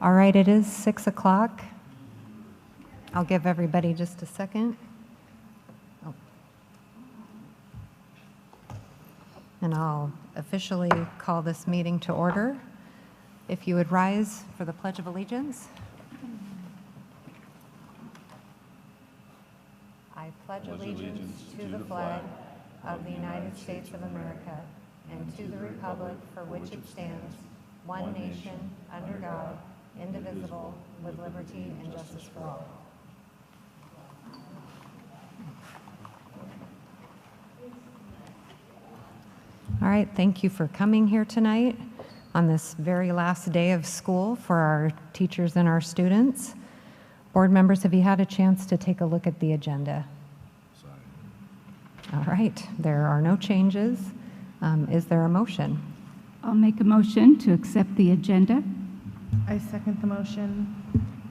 All right, it is 6 o'clock. I'll give everybody just a second. Oh. And I'll officially call this meeting to order. If you would rise for the Pledge of Allegiance. I pledge allegiance to the flag of the United States of America and to the republic for which it stands, one nation, under God, indivisible, with liberty and justice for all. All right, thank you for coming here tonight on this very last day of school for our teachers and our students. Board members, have you had a chance to take a look at the agenda? All right, there are no changes. Is there a motion? I'll make a motion to accept the agenda. I second the motion.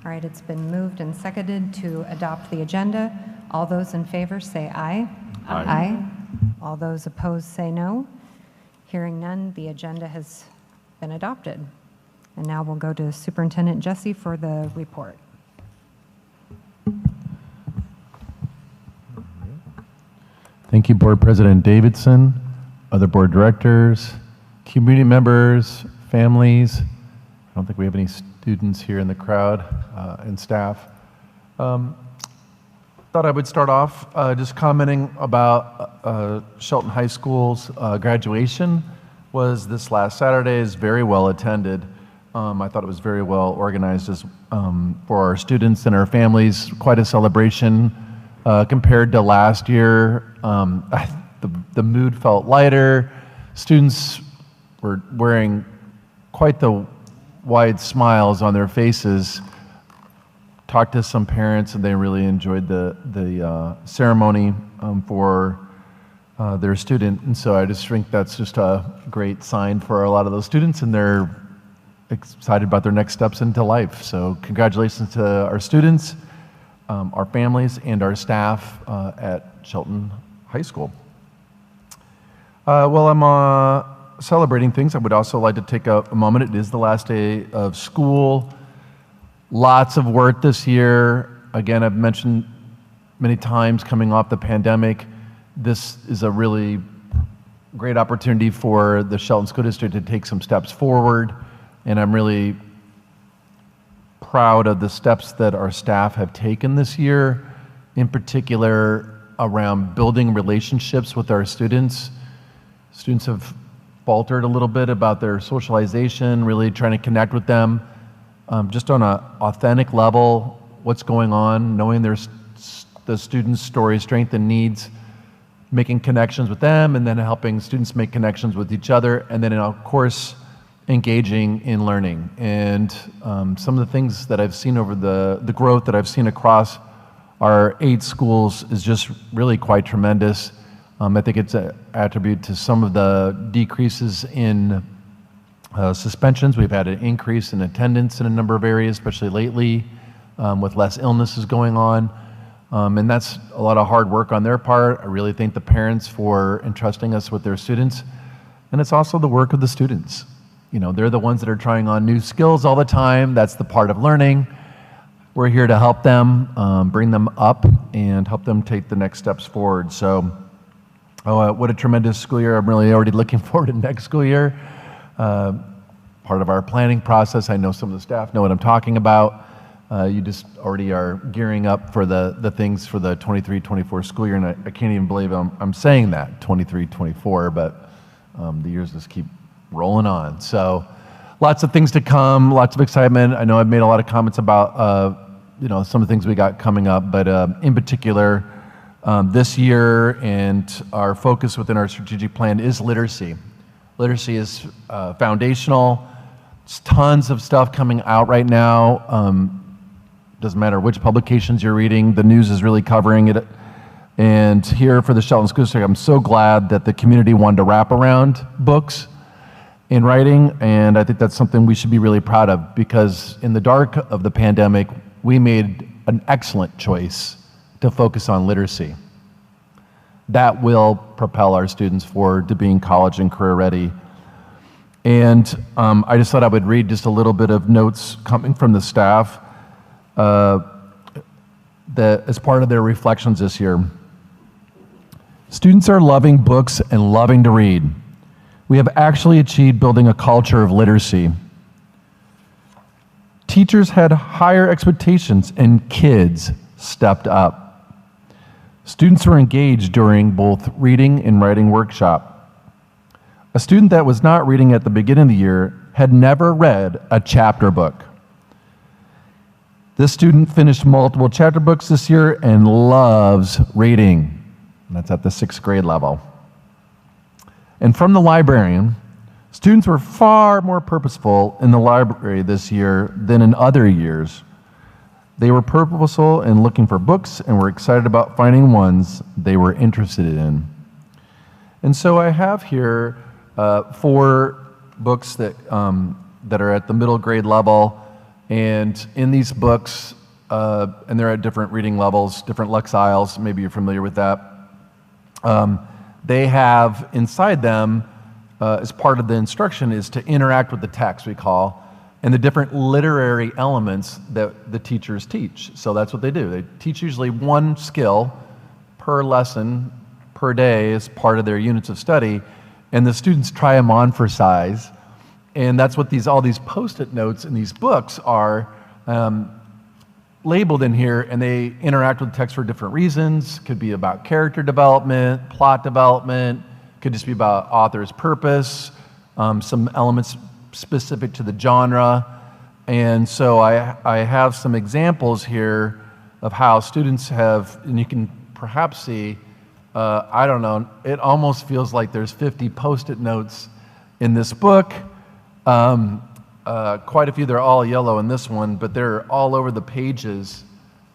All right, it's been moved and seconded to adopt the agenda. All those in favor say aye. Aye. Aye. All those opposed say no. Hearing none, the agenda has been adopted. And now we'll go to Superintendent Jesse for the report. Thank you, Board President Davidson, other board directors, community members, families. I don't think we have any students here in the crowd, and staff. Thought I would start off just commenting about Shelton High School's graduation was this last Saturday. Is very well attended. I thought it was very well organized as, for our students and our families. Quite a celebration compared to last year. The mood felt lighter. Students were wearing quite the wide smiles on their faces. Talked to some parents and they really enjoyed the ceremony for their student. And so I just think that's just a great sign for a lot of those students, and they're excited about their next steps into life. So congratulations to our students, our families, and our staff at Shelton High School. While I'm celebrating things, I would also like to take a moment. It is the last day of school. Lots of work this year. Again, I've mentioned many times coming off the pandemic, this is a really great opportunity for the Shelton School District to take some steps forward. And I'm really proud of the steps that our staff have taken this year, in particular around building relationships with our students. Students have faltered a little bit about their socialization, really trying to connect with them just on an authentic level, what's going on, knowing the students' story, strength, and needs, making connections with them, and then helping students make connections with each other, and then, of course, engaging in learning. And some of the things that I've seen over the growth that I've seen across our 8 schools is just really quite tremendous. I think it's an attribute to some of the decreases in suspensions. We've had an increase in attendance in a number of areas, especially lately, with less illnesses going on. And that's a lot of hard work on their part. I really thank the parents for entrusting us with their students. And it's also the work of the students. You know, they're the ones that are trying on new skills all the time. That's the part of learning. We're here to help them, bring them up, and help them take the next steps forward. So, what a tremendous school year. I'm really already looking forward to next school year. Part of our planning process. I know some of the staff know what I'm talking about. You just already are gearing up for the things for the 23-24 school year, and I can't even believe I'm saying that, 23-24, but the years just keep rolling on. So lots of things to come, lots of excitement. I know I've made a lot of comments about some of the things we got coming up, but in particular, this year and our focus within our strategic plan is literacy. Literacy is foundational. There's tons of stuff coming out right now. Doesn't matter which publications you're reading, the news is really covering it. And here for the Shelton School District, I'm so glad that the community wanted to wrap around books in writing, and I think that's something we should be really proud of, because in the dark of the pandemic, we made an excellent choice to focus on literacy. That will propel our students forward to being college and career ready. And I just thought I would read just a little bit of notes coming from the staff that as part of their reflections this year. Students are loving books and loving to read. We have actually achieved building a culture of literacy. Teachers had higher expectations and kids stepped up. Students were engaged during both reading and writing workshop. A student that was not reading at the beginning of the year had never read a chapter book. This student finished multiple chapter books this year and loves reading. That's at the 6th grade level. And from the librarian, students were far more purposeful in the library this year than in other years. They were purposeful in looking for books and were excited about finding ones they were interested in. And so I have here 4 books that are at the middle grade level. And in these books, and they're at different reading levels, different Lexiles, maybe you're familiar with that. They have inside them, as part of the instruction, is to interact with the text, we call, and the different literary elements that the teachers teach. So that's what they do. They teach usually one skill per lesson, per day, as part of their units of study, and the students try them on for size. And that's what all these Post-it notes in these books are labeled in here, and they interact with text for different reasons. Could be about character development, plot development, could just be about author's purpose, some elements specific to the genre. And so I have some examples here of how students have, and you can perhaps see, I don't know, it almost feels like there's 50 Post-it notes in this book. Quite a few, they're all yellow in this one, but they're all over the pages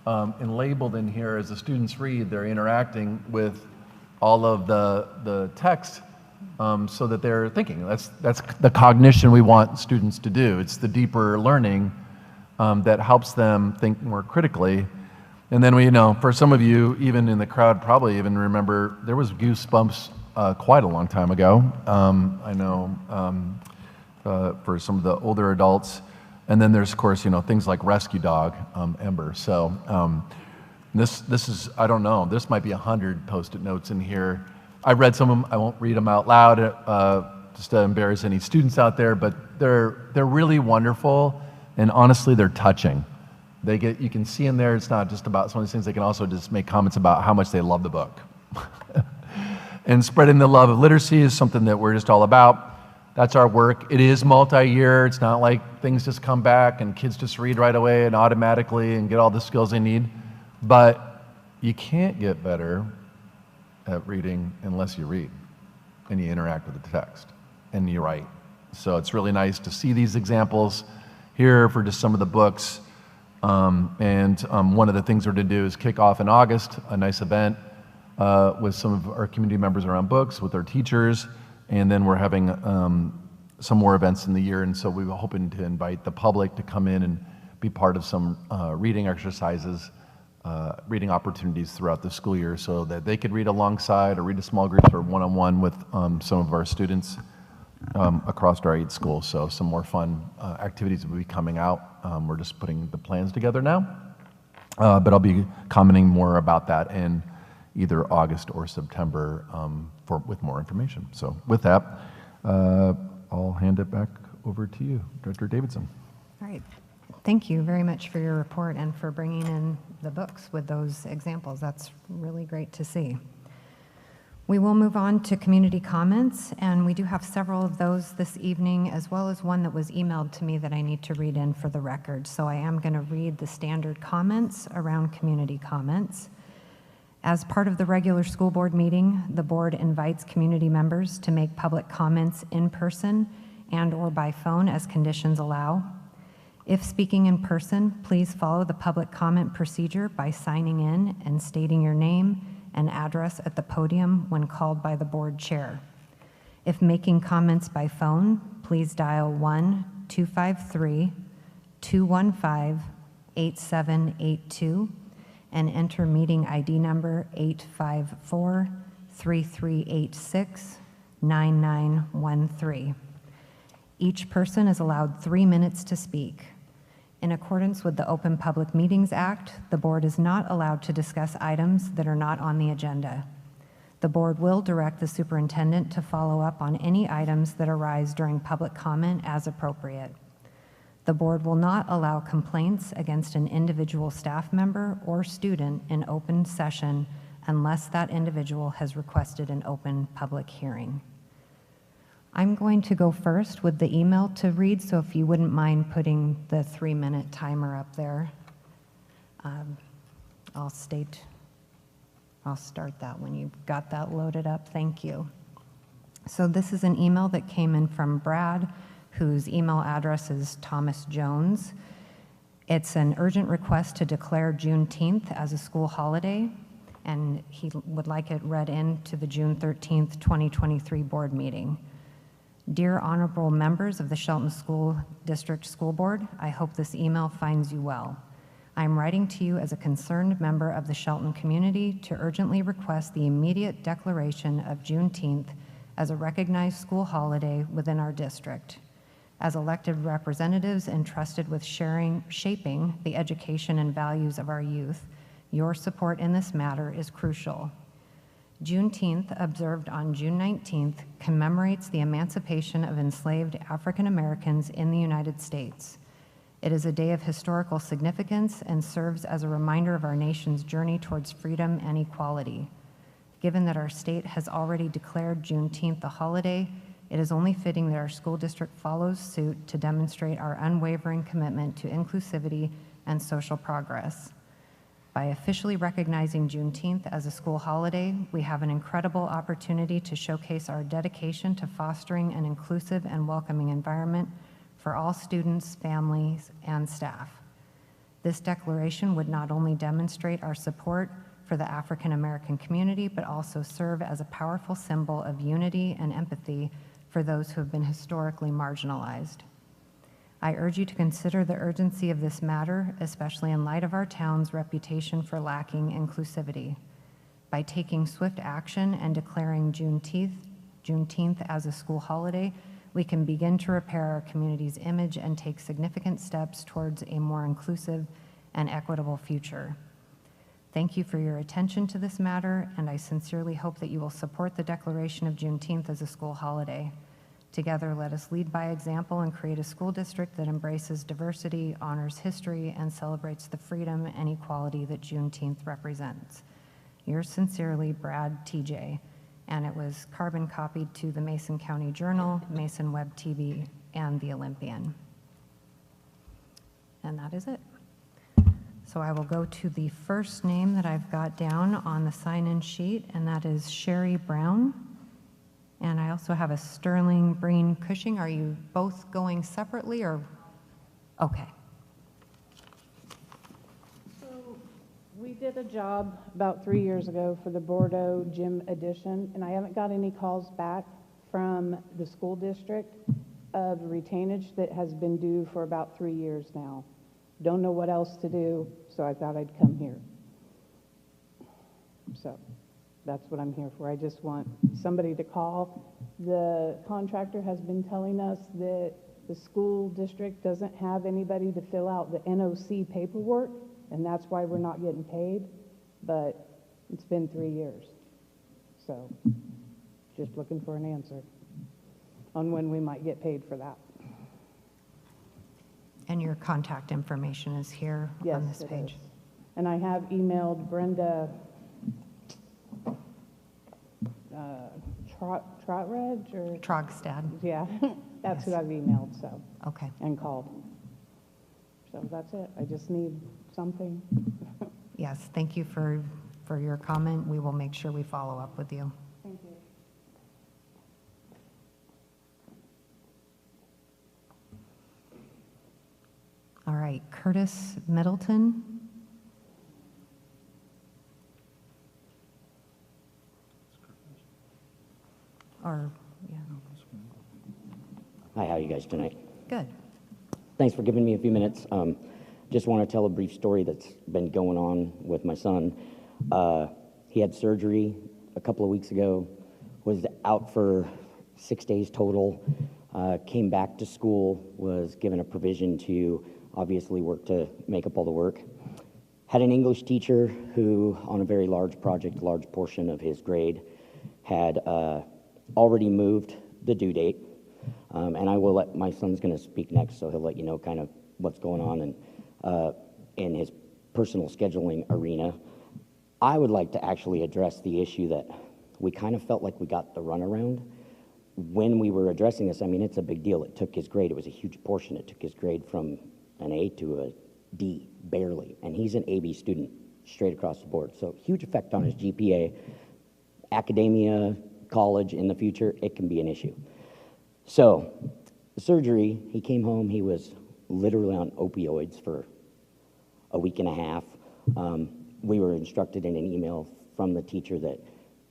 and labeled in here. As the students read, they're interacting with all of the text so that they're thinking. That's the cognition we want students to do. It's the deeper learning that helps them think more critically. And then for some of you, even in the crowd, probably even remember, there was Goosebumps quite a long time ago. I know for some of the older adults. And then there's, of course, things like Rescue Dog, Ember. So this is, I don't know, this might be 100 Post-it notes in here. I read some of them. I won't read them out loud just to embarrass any students out there, but they're really wonderful, and honestly, they're touching. You can see in there, it's not just about some of these things. They can also just make comments about how much they love the book. And spreading the love of literacy is something that we're just all about. That's our work. It is multi-year. It's not like things just come back and kids just read right away and automatically and get all the skills they need. But you can't get better at reading unless you read and you interact with the text and you write. So it's really nice to see these examples here for just some of the books. One of the things we're to do is kick off in August a nice event with some of our community members around books, with our teachers. And then we're having some more events in the year, and so we were hoping to invite the public to come in and be part of some reading exercises, reading opportunities throughout the school year, so that they could read alongside or read to small groups or one-on-one with some of our students across our 8 schools. So some more fun activities will be coming out. We're just putting the plans together now, but I'll be commenting more about that in either August or September with more information. So with that, I'll hand it back over to you, Director Davidson. All right. Thank you very much for your report and for bringing in the books with those examples. That's really great to see. We will move on to community comments, and we do have several of those this evening, as well as one that was emailed to me that I need to read in for the record. So I am going to read the standard comments around community comments. As part of the regular school board meeting, the board invites community members to make public comments in person and/or by phone as conditions allow. If speaking in person, please follow the public comment procedure by signing in and stating your name and address at the podium when called by the board chair. If making comments by phone, please dial 1-253-215-8782 and enter meeting ID number 854-3386-9913. Each person is allowed 3 minutes to speak. In accordance with the Open Public Meetings Act, the board is not allowed to discuss items that are not on the agenda. The board will direct the superintendent to follow up on any items that arise during public comment as appropriate. The board will not allow complaints against an individual staff member or student in open session unless that individual has requested an open public hearing. I'm going to go first with the email to read, so if you wouldn't mind putting the 3-minute timer up there. I'll start that when you've got that loaded up. Thank you. So this is an email that came in from Brad, whose email address is Thomas Jones. It's an urgent request to declare Juneteenth as a school holiday, and he would like it read into the June 13th, 2023 board meeting. Dear honorable members of the Shelton School District School Board, I hope this email finds you well. I am writing to you as a concerned member of the Shelton community to urgently request the immediate declaration of Juneteenth as a recognized school holiday within our district. As elected representatives entrusted with shaping the education and values of our youth, your support in this matter is crucial. Juneteenth, observed on June 19th, commemorates the emancipation of enslaved African Americans in the United States. It is a day of historical significance and serves as a reminder of our nation's journey towards freedom and equality. Given that our state has already declared Juneteenth a holiday, it is only fitting that our school district follows suit to demonstrate our unwavering commitment to inclusivity and social progress. By officially recognizing Juneteenth as a school holiday, we have an incredible opportunity to showcase our dedication to fostering an inclusive and welcoming environment for all students, families, and staff. This declaration would not only demonstrate our support for the African American community, but also serve as a powerful symbol of unity and empathy for those who have been historically marginalized. I urge you to consider the urgency of this matter, especially in light of our town's reputation for lacking inclusivity. By taking swift action and declaring Juneteenth as a school holiday, we can begin to repair our community's image and take significant steps towards a more inclusive and equitable future. Thank you for your attention to this matter, and I sincerely hope that you will support the declaration of Juneteenth as a school holiday. Together, let us lead by example and create a school district that embraces diversity, honors history, and celebrates the freedom and equality that Juneteenth represents. Yours sincerely, Brad TJ. And it was carbon copied to the Mason County Journal, Mason Web TV, and the Olympian. And that is it. So I will go to the first name that I've got down on the sign-in sheet, and that is Sherry Brown. And I also have a Sterling Breen Cushing. Are you both going separately or? Okay. So we did a job about 3 years ago for the Bordeaux gym addition, and I haven't got any calls back from the school district of retainage that has been due for about 3 years now. Don't know what else to do, so I thought I'd come here. So that's what I'm here for. I just want somebody to call. The contractor has been telling us that the school district doesn't have anybody to fill out the NOC paperwork, and that's why we're not getting paid, but it's been 3 years. So just looking for an answer on when we might get paid for that. And your contact information is here on this page. Is. And I have emailed Brenda Trotredge or Trogstad. Yeah, that's Yes. who I've emailed. So Okay. and called. So that's it. I just need something. Yes, thank you for your comment. We will make sure we follow up with you. Thank you. All right, Curtis Middleton. Or, yeah, Hi, how are you guys tonight? good. Thanks for giving me a few minutes. Just want to tell a brief story that's been going on with my son. He had surgery a couple of weeks ago, was out for 6 days total. came back to school, was given a provision to obviously work to make up all the work. Had an English teacher who, on a very large project, a large portion of his grade, had already moved the due date. And I will let, my son's going to speak next, so he'll let you know kind of what's going on in his personal scheduling arena. I would like to actually address the issue that we kind of felt like we got the runaround. When we were addressing this, I mean, it's a big deal. It took his grade, it was a huge portion. It took his grade from an A to a D, barely. And he's an AB student, straight across the board. So huge effect on his GPA. Academia, college in the future, it can be an issue. So, the surgery, he came home, he was literally on opioids for a week and a half. We were instructed in an email from the teacher that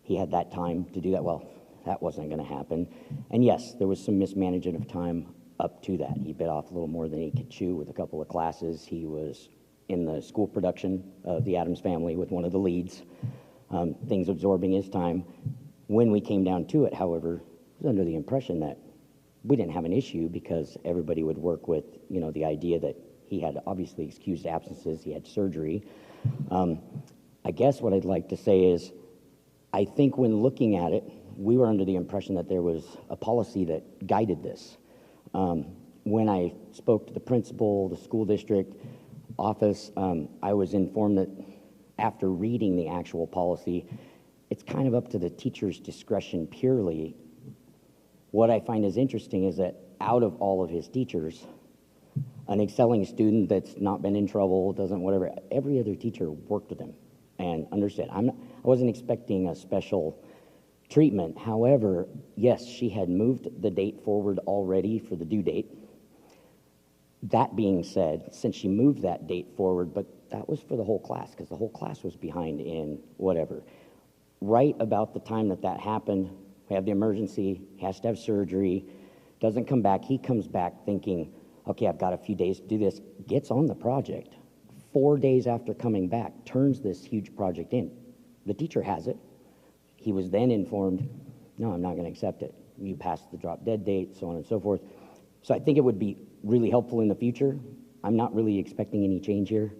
he had that time to do that. Well, that wasn't going to happen. And yes, there was some mismanagement of time up to that. He bit off a little more than he could chew with a couple of classes. He was in the school production of The Addams Family with one of the leads, things absorbing his time. When we came down to it, however, I was under the impression that we didn't have an issue because everybody would work with, you know, the idea that he had obviously excused absences, he had surgery. I guess what I'd like to say is, I think when looking at it, we were under the impression that there was a policy that guided this. When I spoke to the principal, the school district office, I was informed that after reading the actual policy, it's kind of up to the teacher's discretion purely. What I find is interesting is that out of all of his teachers, an excelling student that's not been in trouble, doesn't whatever, every other teacher worked with him and understood. I wasn't expecting a special treatment. However, yes, she had moved the date forward already for the due date. That being said, since she moved that date forward, but that was for the whole class because the whole class was behind in whatever. Right about the time that that happened, we have the emergency, he has to have surgery, doesn't come back. He comes back thinking, okay, I've got a few days to do this, gets on the project. 4 days after coming back, turns this huge project in. The teacher has it. He was then informed, no, I'm not going to accept it. You passed the drop dead date, so on and so forth. So I think it would be really helpful in the future. I'm not really expecting any change here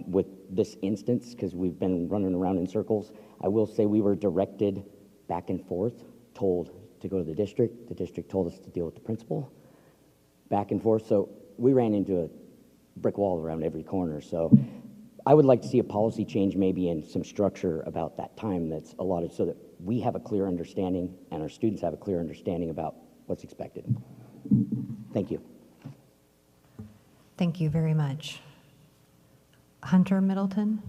with this instance because we've been running around in circles. I will say we were directed back and forth, told to go to the district. The district told us to deal with the principal, back and forth. So we ran into a brick wall around every corner. So I would like to see a policy change maybe in some structure about that time that's allotted so that we have a clear understanding and our students have a clear understanding about what's expected. Thank you. Thank you very much. Hunter Middleton?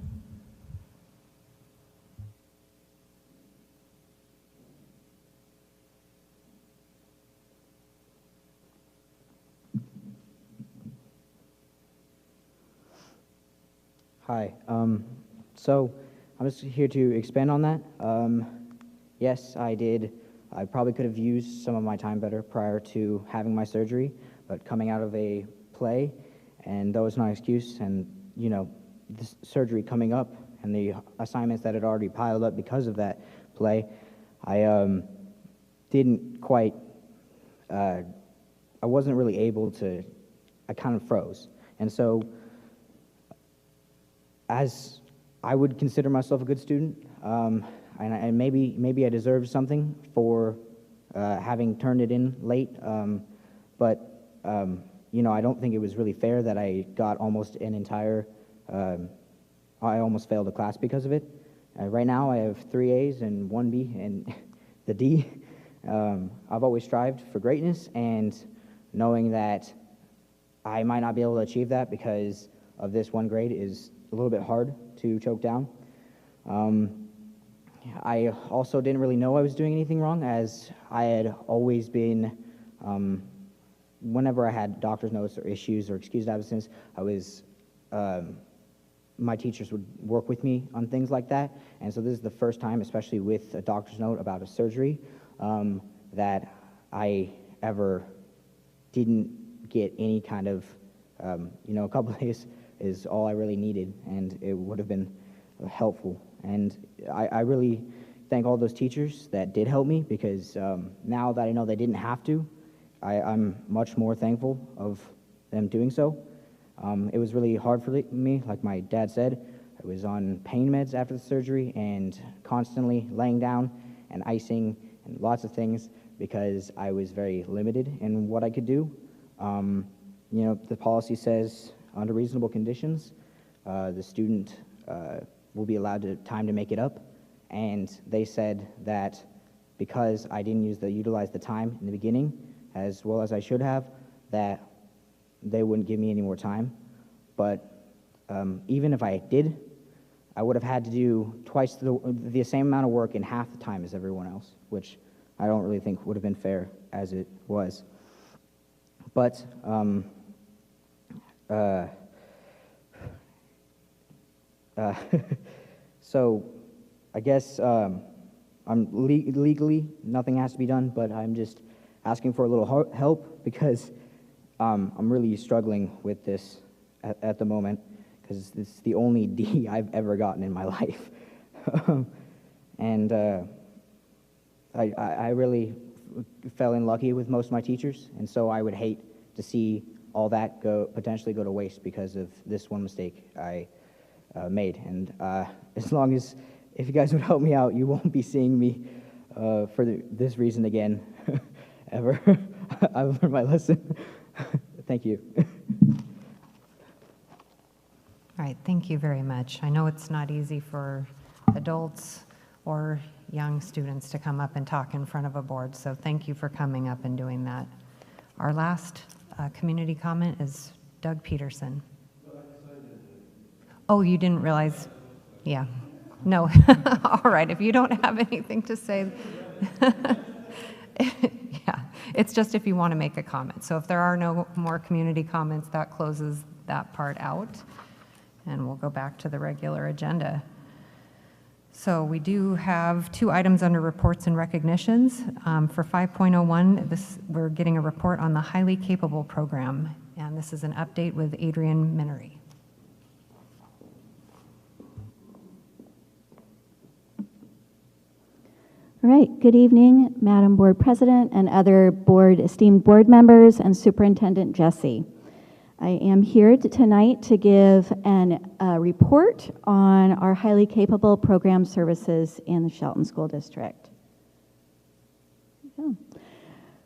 Hi. So I'm just here to expand on that. Yes, I did. I probably could have used some of my time better prior to having my surgery, but coming out of a play, and that was not an excuse, and, you know, this surgery coming up and the assignments that had already piled up because of that play, I didn't quite, I wasn't really able to, I kind of froze. And so, as I would consider myself a good student, and maybe I deserved something for having turned it in late, but you know, I don't think it was really fair that I got almost an entire, I almost failed a class because of it. Right now I have 3 A's and 1 B and the D. I've always strived for greatness, and knowing that I might not be able to achieve that because of this one grade is a little bit hard to choke down. I also didn't really know I was doing anything wrong, as I had always been, whenever I had doctor's notes or issues or excused absence, I was, my teachers would work with me on things like that. And so this is the first time, especially with a doctor's note about a surgery, that I ever didn't get any kind of, you know, a couple of days is all I really needed, and it would have been helpful. And I really thank all those teachers that did help me, because now that I know they didn't have to, I'm much more thankful of them doing so. It was really hard for me, like my dad said. I was on pain meds after the surgery and constantly laying down and icing and lots of things because I was very limited in what I could do. You know, the policy says under reasonable conditions, the student will be allowed time to make it up. And they said that because I didn't utilize the time in the beginning as well as I should have, that they wouldn't give me any more time. But even if I did, I would have had to do twice the same amount of work in half the time as everyone else, which I don't really think would have been fair as it was. But so I guess I'm legally, nothing has to be done, but I'm just asking for a little help because I'm really struggling with this at the moment because it's the only D I've ever gotten in my life. And I really fell in lucky with most of my teachers, and so I would hate to see all that potentially go to waste because of this one mistake I made. And as long as, if you guys would help me out, you won't be seeing me for this reason again, ever. I've learned my lesson. Thank you. All right, thank you very much. I know it's not easy for adults or young students to come up and talk in front of a board, so thank you for coming up and doing that. Our last community comment is Doug Peterson. Oh, you didn't realize? Yeah. No. All right, if you don't have anything to say, yeah, it's just if you want to make a comment. So if there are no more community comments, that closes that part out, and we'll go back to the regular agenda. So we do have 2 items under reports and recognitions. For 5.01, we're getting a report on the Highly Capable Program, and this is an update with Adrian Minery. All right, good evening, Madam Board President and other esteemed board members and Superintendent Jesse. I am here tonight to give a report on our highly capable program services in the Shelton School District.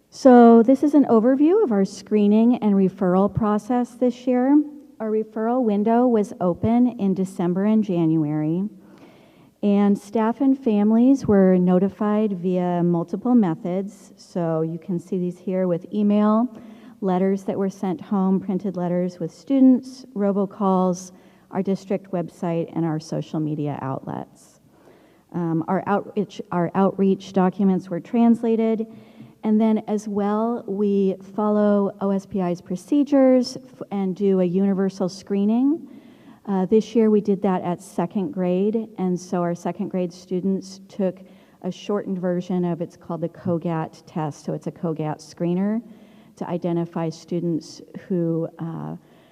So this is an overview of our screening and referral process this year. Our referral window was open in December and January, and staff and families were notified via multiple methods. So you can see these here with email, letters that were sent home, printed letters with students, robocalls, our district website, and our social media outlets. Our outreach documents were translated, and then as well, we follow OSPI's procedures and do a universal screening. This year we did that at 2nd grade, and so our 2nd grade students took a shortened version of, it's called the COGAT test, so it's a COGAT screener to identify students who,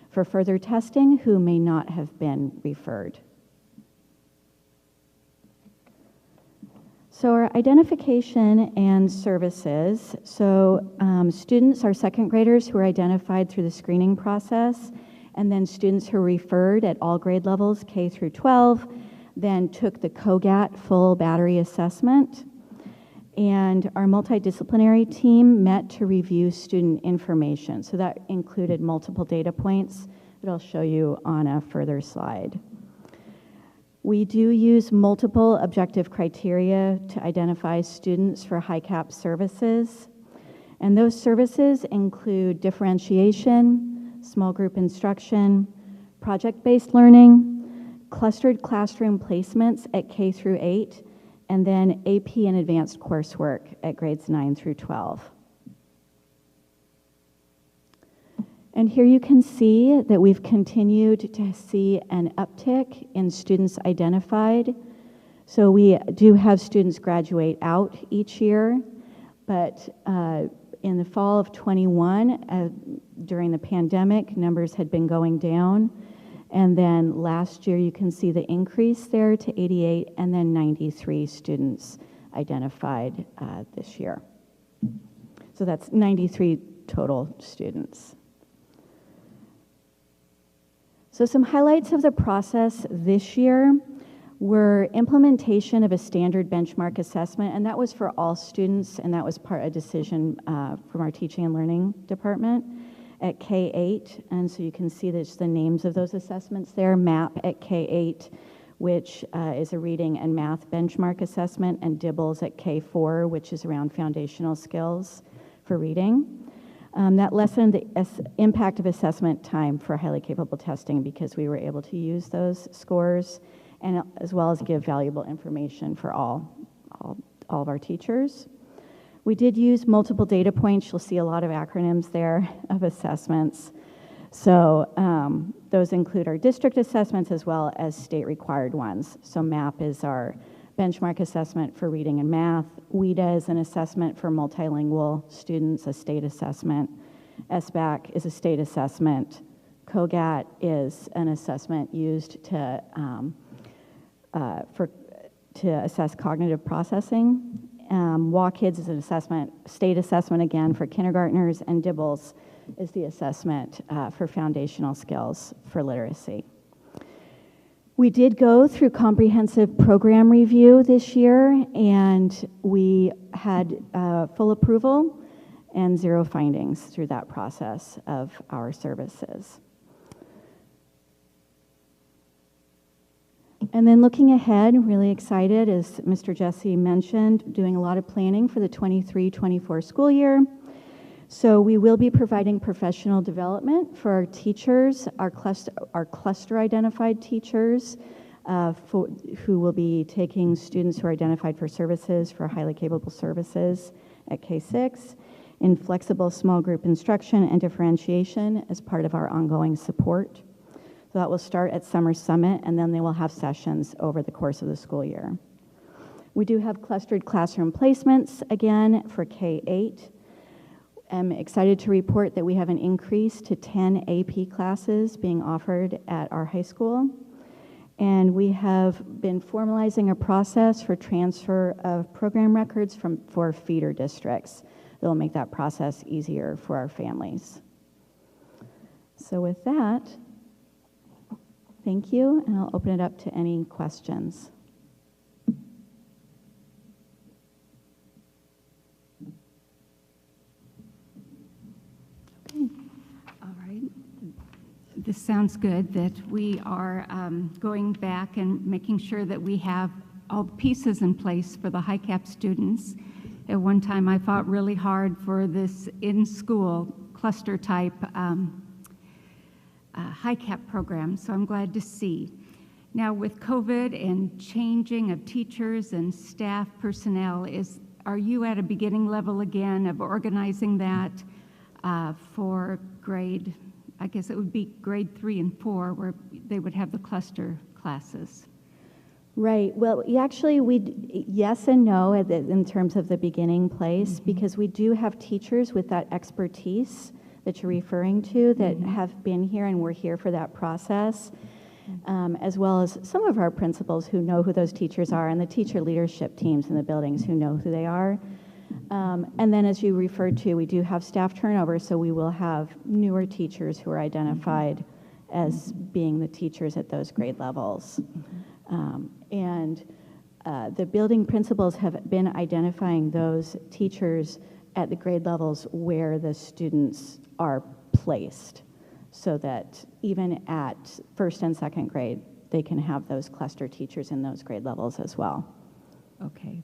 for further testing, who may not have been referred. So our identification and services, so students are 2nd graders who are identified through the screening process, and then students who are referred at all grade levels, K through 12, then took the COGAT full battery assessment. And our multidisciplinary team met to review student information. So that included multiple data points that I'll show you on a further slide. We do use multiple objective criteria to identify students for high-cap services. And those services include differentiation, small group instruction, project-based learning, clustered classroom placements at K through 8, and then AP and advanced coursework at grades 9 through 12. And here you can see that we've continued to see an uptick in students identified. So we do have students graduate out each year, but in the fall of 21, during the pandemic, numbers had been going down. And then last year, you can see the increase there to 88, and then 93 students identified this year. So that's 93 total students. So some highlights of the process this year were implementation of a standard benchmark assessment, and that was for all students, and that was a decision from our teaching and learning department at K-8. And so you can see there's the names of those assessments there. MAP at K-8, which is a reading and math benchmark assessment, and DIBBLES at K-4, which is around foundational skills for reading. That lessened the impact of assessment time for highly capable testing because we were able to use those scores and as well as give valuable information for all of our teachers. We did use multiple data points. You'll see a lot of acronyms there of assessments. So those include our district assessments as well as state required ones. So MAP is our benchmark assessment for reading and math. WIDA is an assessment for multilingual students, a state assessment. SBAC is a state assessment. COGAT is an assessment used to assess cognitive processing. WAKIDS is an state assessment again for kindergartners, and DIBBLES is the assessment for foundational skills for literacy. We did go through comprehensive program review this year, and we had full approval and 0 findings through that process of our services. And then looking ahead, really excited, as Mr. Jesse mentioned, doing a lot of planning for the 23-24 school year. So we will be providing professional development for our teachers, our cluster identified teachers, who will be taking students who are identified for services, for highly capable services at K-6, in flexible small group instruction and differentiation as part of our ongoing support. So that will start at Summer Summit, and then they will have sessions over the course of the school year. We do have clustered classroom placements, again, for K-8. I'm excited to report that we have an increase to 10 AP classes being offered at our high school. And we have been formalizing a process for transfer of program records for feeder districts that will make that process easier for our families. So with that, thank you, and I'll open it up to any questions. This sounds good, that we are going back and making sure that we have all the pieces in place for the high-cap students. At one time, I fought really hard for this in-school cluster-type high-cap program, so I'm glad to see. Now, with COVID and changing of teachers and staff personnel, are you at a beginning level again of organizing that for grade? I guess it would be grade 3 and 4 where they would have the cluster classes. Right. Well, actually, yes and no in terms of the beginning place, because we do have teachers with that expertise that you're referring to that have been here and were here for that process, as well as some of our principals who know who those teachers are and the teacher leadership teams in the buildings who know who they are. And then, as you referred to, we do have staff turnover, so we will have newer teachers who are identified as being the teachers at those grade levels. The building principals have been identifying those teachers at the grade levels where the students are placed, so that even at first and second grade, they can have those cluster teachers in those grade levels as well. Okay.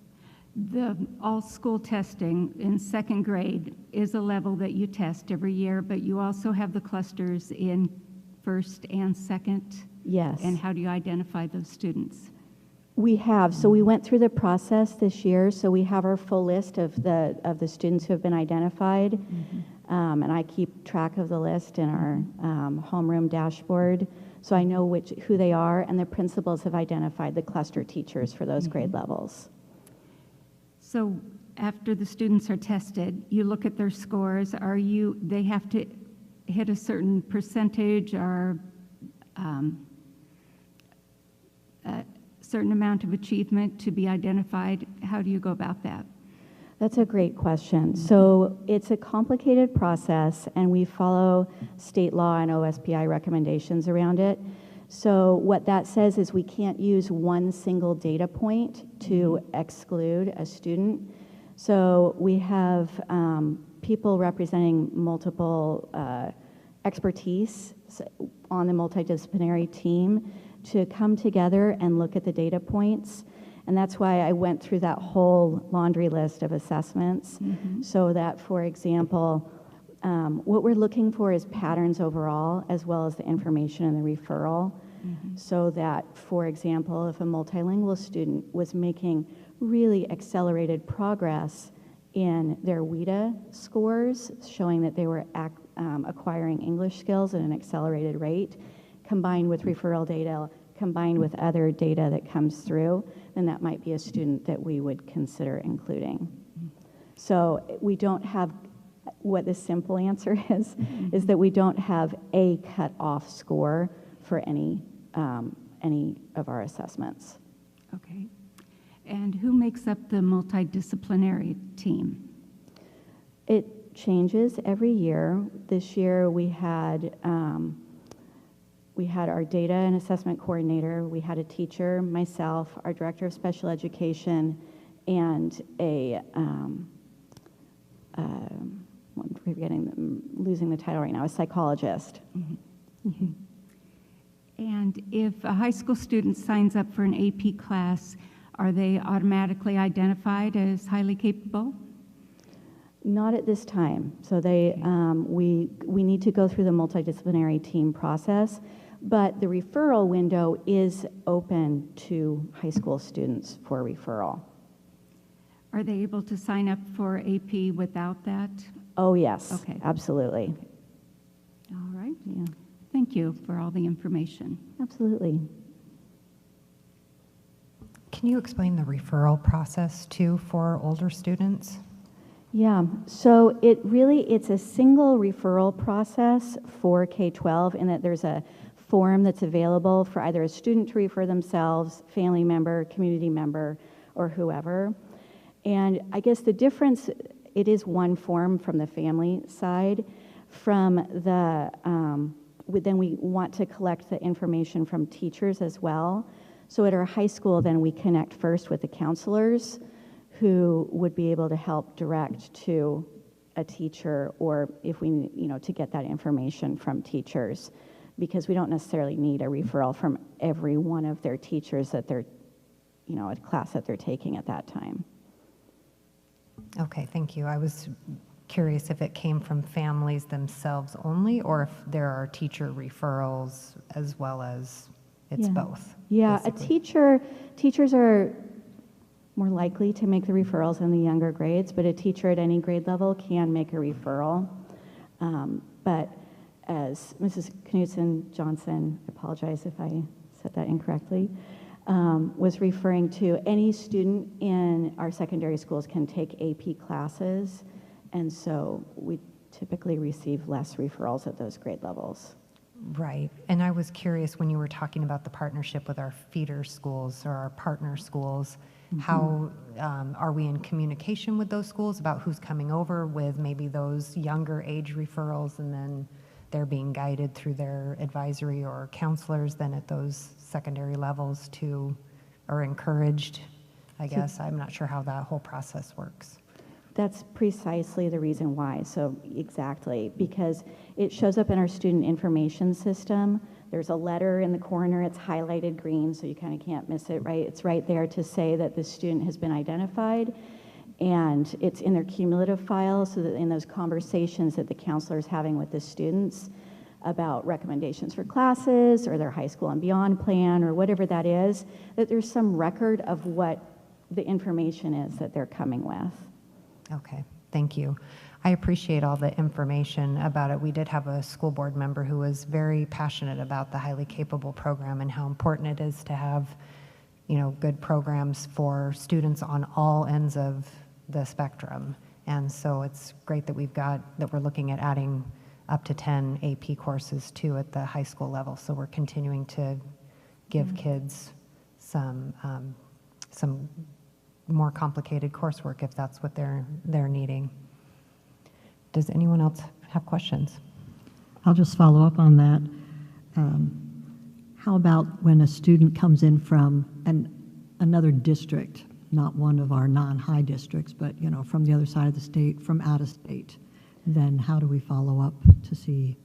The all-school testing in second grade is a level that you test every year, but you also have the clusters in first and second? Yes. And how do you identify those students? We have. So we went through the process this year, so we have our full list of the students who have been identified, and I keep track of the list in our homeroom dashboard, so I know who they are, and the principals have identified the cluster teachers for those grade levels. So after the students are tested, you look at their scores. They have to hit a certain percentage or a certain amount of achievement to be identified? How do you go about that? That's a great question. So it's a complicated process, and we follow state law and OSPI recommendations around it. So what that says is we can't use one single data point to exclude a student. So we have people representing multiple expertise on the multidisciplinary team to come together and look at the data points. And that's why I went through that whole laundry list of assessments, so that, for example, what we're looking for is patterns overall, as well as the information and the referral, so that, for example, if a multilingual student was making really accelerated progress in their WIDA scores, showing that they were acquiring English skills at an accelerated rate, combined with referral data, combined with other data that comes through, then that might be a student that we would consider including. So we don't have, what the simple answer is that we don't have a cut-off score for any of our assessments. Okay. And who makes up the multidisciplinary team? It changes every year. This year we had our data and assessment coordinator, we had a teacher, myself, our director of special education, and losing the title right now, a psychologist. And if a high school student signs up for an AP class, are they automatically identified as highly capable? Not at this time. So we need to go through the multidisciplinary team process, but the referral window is open to high school students for referral. Are they able to sign up for AP without that? Oh, yes. Okay. Absolutely. All right. Yeah. Thank you for all the information. Absolutely. Can you explain the referral process too for older students? Yeah, so it's a single referral process for K-12 in that there's a form that's available for either a student to refer themselves, family member, community member, or whoever. And I guess the difference, it is one form from the family side. From the, then we want to collect the information from teachers as well. So at our high school, then we connect first with the counselors who would be able to help direct to a teacher, or if we, to get that information from teachers, because we don't necessarily need a referral from every one of their teachers that they're, a class that they're taking at that time. Okay, thank you. I was curious if it came from families themselves only, or if there are teacher referrals as well as it's both. Yeah, basically. teachers are more likely to make the referrals in the younger grades, but a teacher at any grade level can make a referral. But as Mrs. Knudsen-Johnson, I apologize if I said that incorrectly, was referring to, any student in our secondary schools can take AP classes, and so we typically receive less referrals at those grade levels. Right, and I was curious when you were talking about the partnership with our feeder schools or our partner schools, how are we in communication with those schools about who's coming over with maybe those younger age referrals, and then they're being guided through their advisory or counselors then at those secondary levels to, or encouraged, I guess. I'm not sure how that whole process works. That's precisely the reason why. So exactly, because it shows up in our student information system. There's a letter in the corner, it's highlighted green, so you kind of can't miss it, right? It's right there to say that the student has been identified, and it's in their cumulative file, so that in those conversations that the counselor is having with the students about recommendations for classes or their high school and beyond plan or whatever that is, that there's some record of what the information is that they're coming with. Okay, thank you. I appreciate all the information about it. We did have a school board member who was very passionate about the highly capable program and how important it is to have, good programs for students on all ends of the spectrum. And so it's great that we're looking at adding up to 10 AP courses too at the high school level. So we're continuing to give kids some more complicated coursework if that's what they're needing. Does anyone else have questions? I'll just follow up on that. How about when a student comes in from another district, not one of our non-high districts, but from the other side of the state, from out of state? Then how do we follow up to see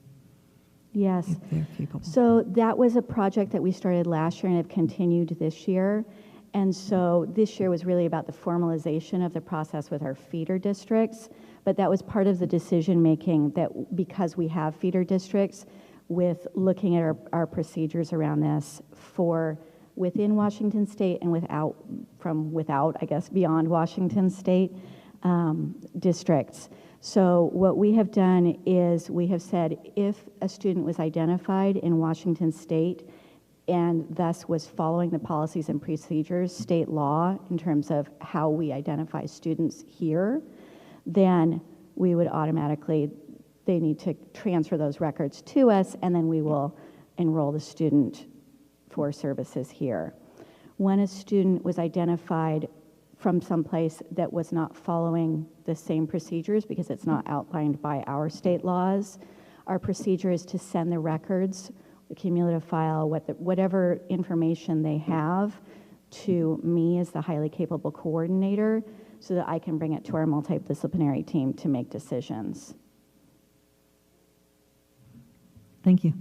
Yes. if they're capable? So that was a project that we started last year and have continued this year. And so this year was really about the formalization of the process with our feeder districts. But that was part of the decision making that because we have feeder districts, with looking at our procedures around this for within Washington State and without, I guess, beyond Washington State districts. So what we have done is we have said if a student was identified in Washington State and thus was following the policies and procedures, state law, in terms of how we identify students here, then we would automatically, they need to transfer those records to us, and then we will enroll the student for services here. When a student was identified from someplace that was not following the same procedures because it's not outlined by our state laws, our procedure is to send the records, the cumulative file, whatever information they have, to me as the highly capable coordinator so that I can bring it to our multidisciplinary team to make decisions. Thank you.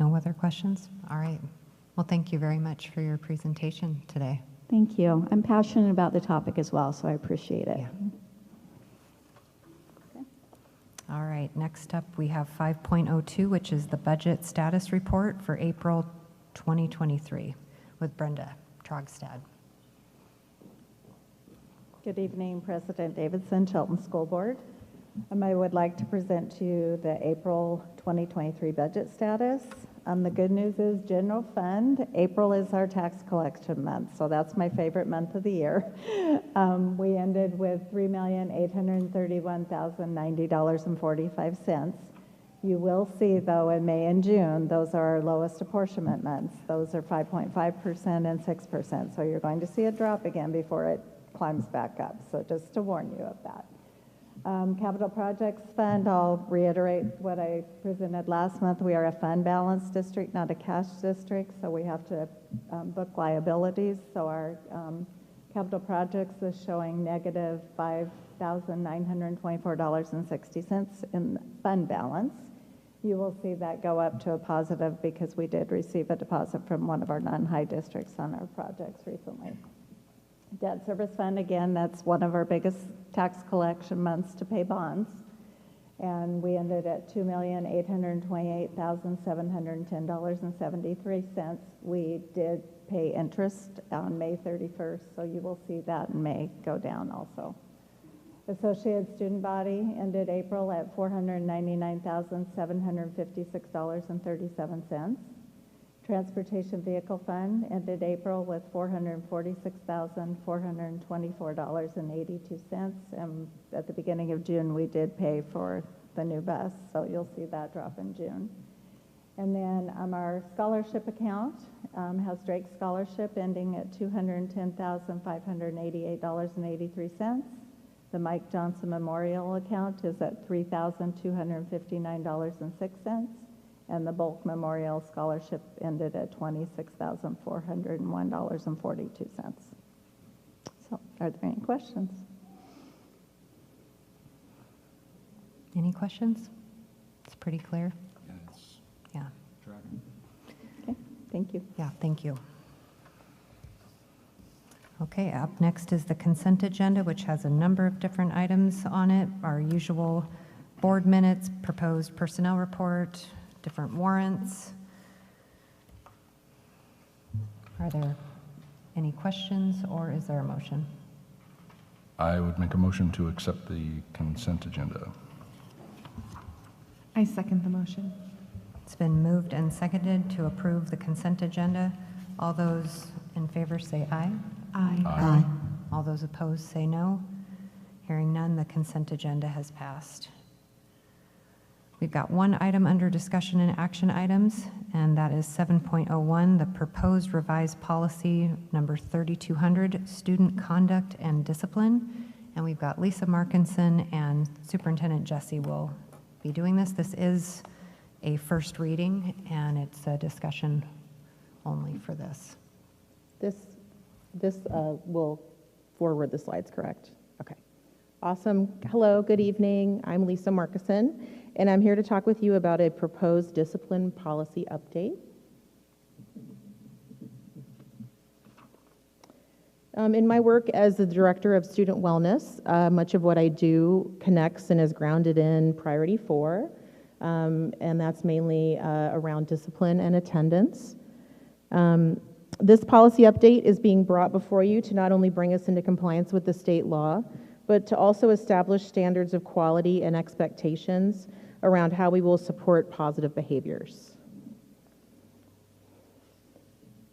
No other questions? All right. Well, thank you very much for your presentation today. Thank you. I'm passionate about the topic as well, so I appreciate it. Yeah. All right, next up we have 5.02, which is the budget status report for April 2023 with Brenda Trogstad. Good evening, President Davidson, Shelton School Board. I would like to present to you the April 2023 budget status. The good news is general fund, April is our tax collection month, so that's my favorite month of the year. We ended with $3,831,090.45. You will see, though, in May and June, those are our lowest apportionment months. Those are 5.5% and 6%, so you're going to see a drop again before it climbs back up, so just to warn you of that. Capital Projects Fund, I'll reiterate what I presented last month. We are a fund balance district, not a cash district, so we have to book liabilities. So our capital projects is showing negative $5,924.60 in fund balance. You will see that go up to a positive because we did receive a deposit from one of our non-high districts on our projects recently. Debt service fund, again, that's one of our biggest tax collection months to pay bonds. And we ended at $2,828,710.73. We did pay interest on May 31st, so you will see that in May go down also. Associated student body ended April at $499,756.37. Transportation Vehicle Fund ended April with $446,424.82, and at the beginning of June we did pay for the new bus, so you'll see that drop in June. And then our scholarship account has Drake Scholarship ending at $210,588.83. The Mike Johnson Memorial account is at $3,259.06. And the Bulk Memorial Scholarship ended at $26,401.42. So, are there any questions? Any questions? It's pretty clear. Yeah. Okay, thank you. Yeah, thank you. Okay, up next is the consent agenda, which has a number of different items on it. Our usual board minutes, proposed personnel report, different warrants. Are there any questions, or is there a motion? I would make a motion to accept the consent agenda. I second the motion. It's been moved and seconded to approve the consent agenda. All those in favor say aye. Aye. Aye. All those opposed say no. Hearing none, the consent agenda has passed. We've got one item under discussion and action items, and that is 7.01, the proposed revised policy number 3200, student conduct and discipline. And we've got Lisa Markinson and Superintendent Jesse will be doing this. This is a first reading, and it's a discussion only for this. This will forward the slides, correct? Okay. Awesome. Hello, good evening. I'm Lisa Markison, and I'm here to talk with you about a proposed discipline policy update. In my work as the Director of Student Wellness, much of what I do connects and is grounded in Priority 4, and that's mainly around discipline and attendance. This policy update is being brought before you to not only bring us into compliance with the state law, but to also establish standards of quality and expectations around how we will support positive behaviors.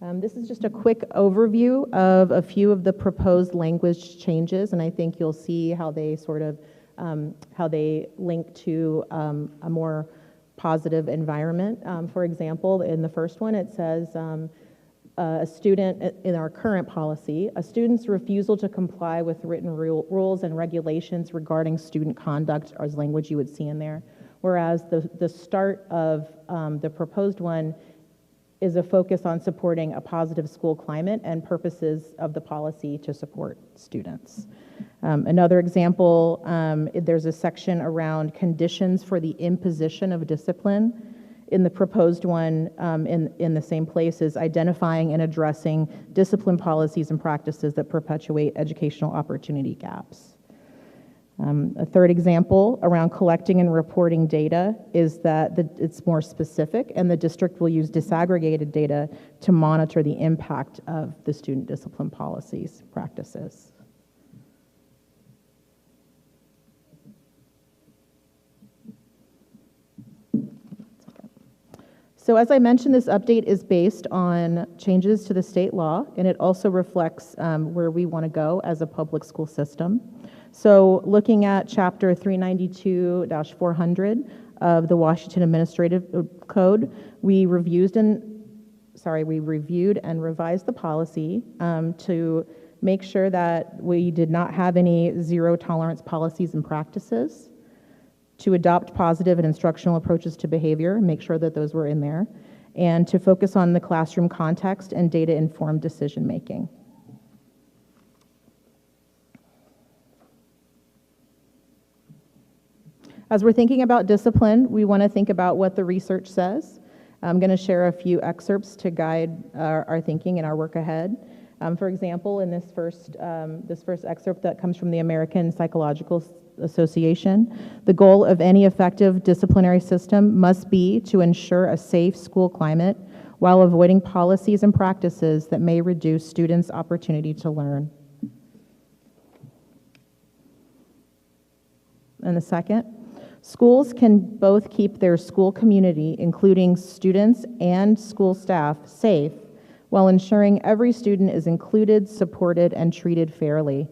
This is just a quick overview of a few of the proposed language changes, and I think you'll see how they sort of, how they link to a more positive environment. For example, in the first one, it says, a student, in our current policy, a student's refusal to comply with written rules and regulations regarding student conduct is language you would see in there. Whereas the start of the proposed one is a focus on supporting a positive school climate and purposes of the policy to support students. Another example, there's a section around conditions for the imposition of discipline. In the proposed one, in the same place, is identifying and addressing discipline policies and practices that perpetuate educational opportunity gaps. A third example around collecting and reporting data is that it's more specific, and the district will use disaggregated data to monitor the impact of the student discipline policies, practices. So as I mentioned, this update is based on changes to the state law, and it also reflects where we want to go as a public school system. So looking at Chapter 392-400 of the Washington Administrative Code, we reviewed and revised the policy to make sure that we did not have any zero tolerance policies and practices, to adopt positive and instructional approaches to behavior, make sure that those were in there, and to focus on the classroom context and data-informed decision-making. As we're thinking about discipline, we want to think about what the research says. I'm going to share a few excerpts to guide our thinking and our work ahead. For example, in this first excerpt that comes from the American Psychological Association, the goal of any effective disciplinary system must be to ensure a safe school climate while avoiding policies and practices that may reduce students' opportunity to learn. And the second, schools can both keep their school community, including students and school staff, safe while ensuring every student is included, supported, and treated fairly.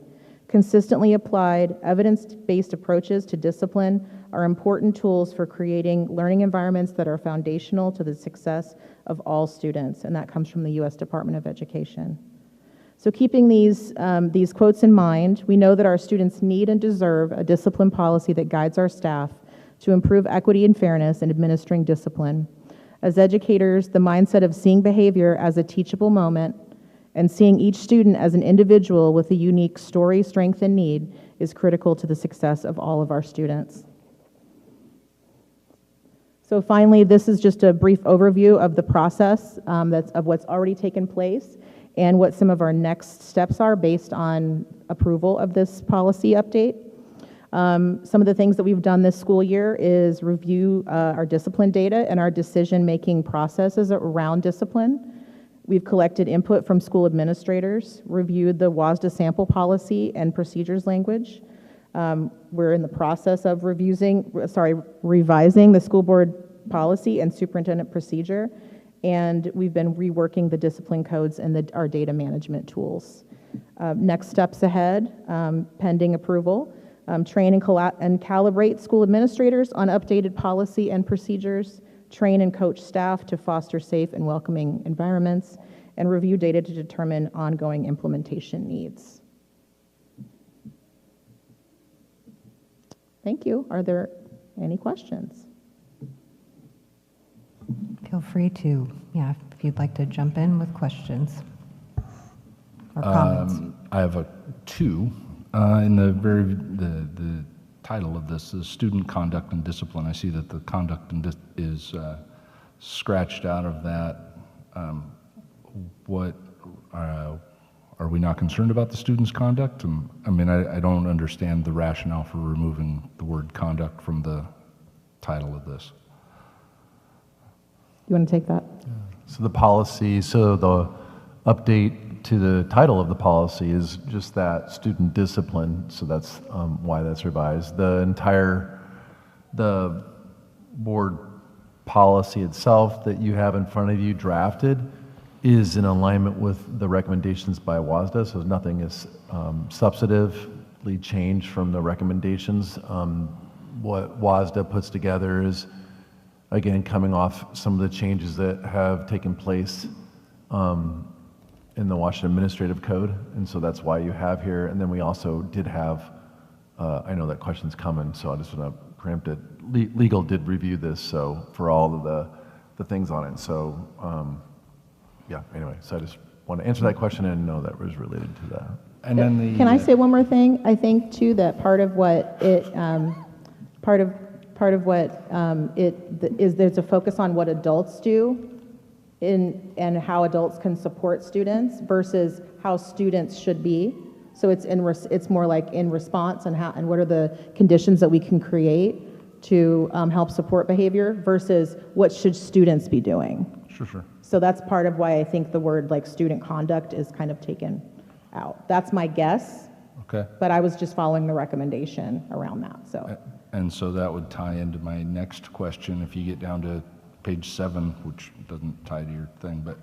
Consistently applied, evidence-based approaches to discipline are important tools for creating learning environments that are foundational to the success of all students, and that comes from the U.S. Department of Education. So keeping these quotes in mind, we know that our students need and deserve a discipline policy that guides our staff to improve equity and fairness in administering discipline. As educators, the mindset of seeing behavior as a teachable moment and seeing each student as an individual with a unique story, strength, and need is critical to the success of all of our students. So finally, this is just a brief overview of the process of what's already taken place and what some of our next steps are based on approval of this policy update. Some of the things that we've done this school year is review our discipline data and our decision-making processes around discipline. We've collected input from school administrators, reviewed the WASDA sample policy and procedures language. We're in the process of revising the school board policy and superintendent procedure, and we've been reworking the discipline codes and our data management tools. Next steps ahead, pending approval. train and calibrate school administrators on updated policy and procedures, train and coach staff to foster safe and welcoming environments, and review data to determine ongoing implementation needs. Thank you. Are there any questions? Feel free to, if you'd like to jump in with questions or comments. I have two. In the title of this is student conduct and discipline. I see that the conduct is scratched out of that. What are we not concerned about the students' conduct? I mean, I don't understand the rationale for removing the word conduct from the title of this. You want to take that? So the policy, so the update to the title of the policy is just that student discipline, so that's why that's revised. The board policy itself that you have in front of you drafted is in alignment with the recommendations by WASDA, so nothing is substantively changed from the recommendations. What WASDA puts together is, again, coming off some of the changes that have taken place in the Washington Administrative Code, and so that's why you have here. And then we also did have, I know that question's coming, so I just want to preempt it. Legal did review this, so for all of the things on it. So yeah, anyway, so I just want to answer that question and know that was related to that. And then Can I say one more thing? I think too that part of what it, there's a focus on what adults do and how adults can support students versus how students should be. So it's more like in response and what are the conditions that we can create to help support behavior versus what should students be doing. Sure. So that's part of why I think the word like student conduct is kind of taken out. That's my guess. Okay. But I was just following the recommendation around that, so. And so that would tie into my next question. If you get down to page 7, which doesn't tie to your thing, but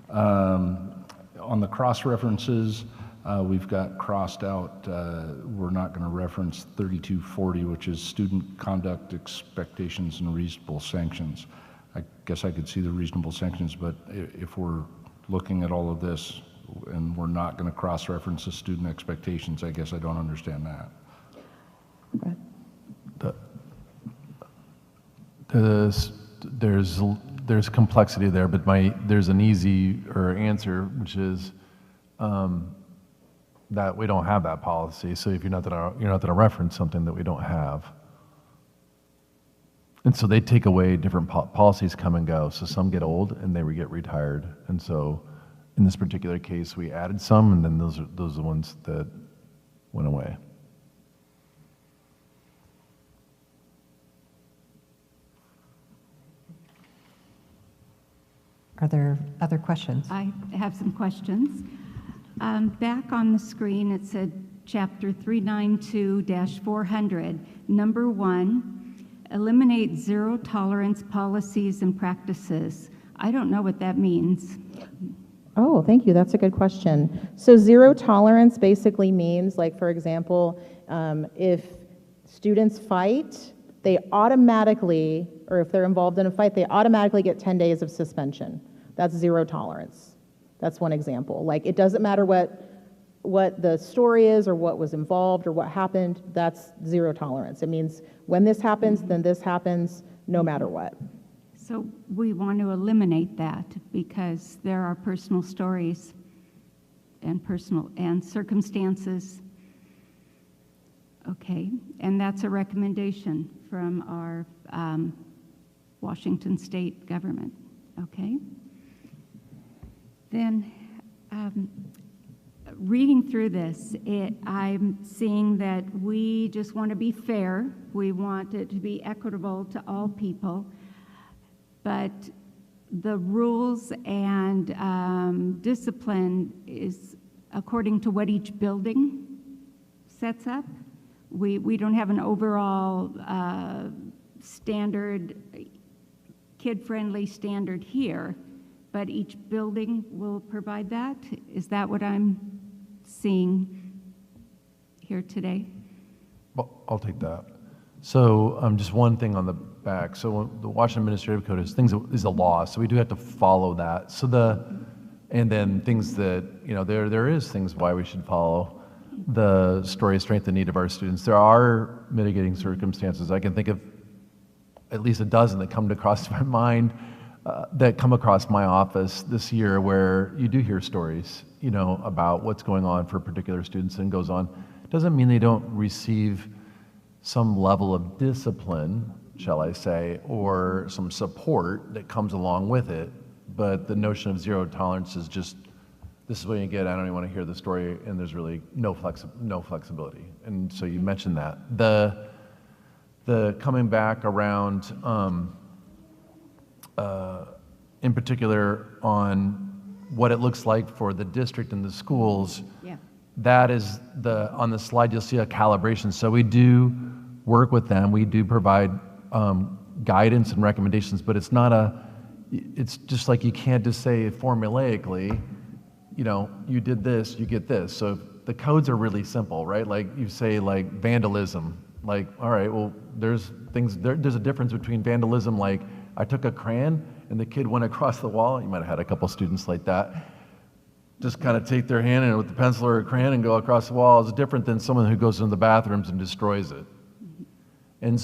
on the cross references, we've got crossed out, we're not going to reference 3240, which is student conduct expectations and reasonable sanctions. I guess I could see the reasonable sanctions, but if we're looking at all of this and we're not going to cross-reference the student expectations, I guess I don't understand that. There's complexity there, but there's an easier answer, which is that we don't have that policy. So if you're not gonna reference something that we don't have, and so they take away different policies come and go. So some get old and they get retired, and so in this particular case we added some, and then those are the ones that went away. Are there other questions? I have some questions. Back on the screen, it said Chapter 392-400, number 1, eliminate zero tolerance policies and practices. I don't know what that means. Oh, thank you. That's a good question. So zero tolerance basically means, like, for example, if students fight, they automatically, or if they're involved in a fight, they automatically get 10 days of suspension. That's zero tolerance. That's one example. Like, it doesn't matter what the story is or what was involved or what happened, that's zero tolerance. It means when this happens, then this happens, no matter what. So we want to eliminate that because there are personal stories and circumstances. Okay, and that's a recommendation from our Washington State government. Okay. Then reading through this, I'm seeing that we just want to be fair. We want it to be equitable to all people. But the rules and discipline is according to what each building sets up. We don't have an overall standard, kid-friendly standard here, but each building will provide that. Is that what I'm seeing here today? I'll take that. So just one thing on the back. So the Washington Administrative Code is a law, so we do have to follow that. And then things that, there is things why we should follow the story, strength, and need of our students. There are mitigating circumstances. I can think of at least a dozen that come across my mind, that come across my office this year, where you do hear stories, about what's going on for particular students and goes on. It doesn't mean they don't receive some level of discipline, shall I say, or some support that comes along with it. But the notion of zero tolerance is just, this is what you get, I don't even want to hear the story, and there's really no flexibility. And so you mentioned that. The coming back around, in particular on what it looks like for the district and the schools, that is on the slide you'll see a calibration. So we do work with them, we do provide guidance and recommendations, but it's just like you can't just say formulaically, you did this, you get this. So the codes are really simple, right? Like you say, like vandalism, like, all right, well, there's a difference between vandalism, like I took a crayon and the kid went across the wall. You might have had a couple students like that. Just kind of take their hand and with the pencil or a crayon and go across the wall. It's different than someone who goes into the bathrooms and destroys it. And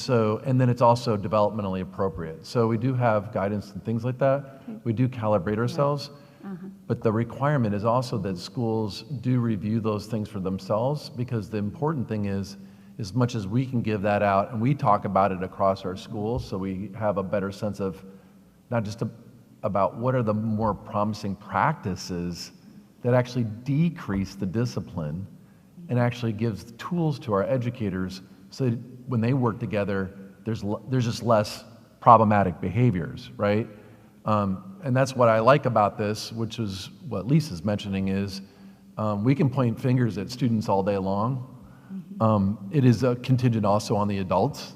then it's also developmentally appropriate. So we do have guidance and things like that. We do calibrate ourselves, but the requirement is also that schools do review those things for themselves, because the important thing is, as much as we can give that out, and we talk about it across our schools, so we have a better sense of not just about what are the more promising practices that actually decrease the discipline and actually gives tools to our educators so that when they work together, there's just less problematic behaviors, right? And that's what I like about this, which is what Lisa's mentioning, is we can point fingers at students all day long. It is a contingent also on the adults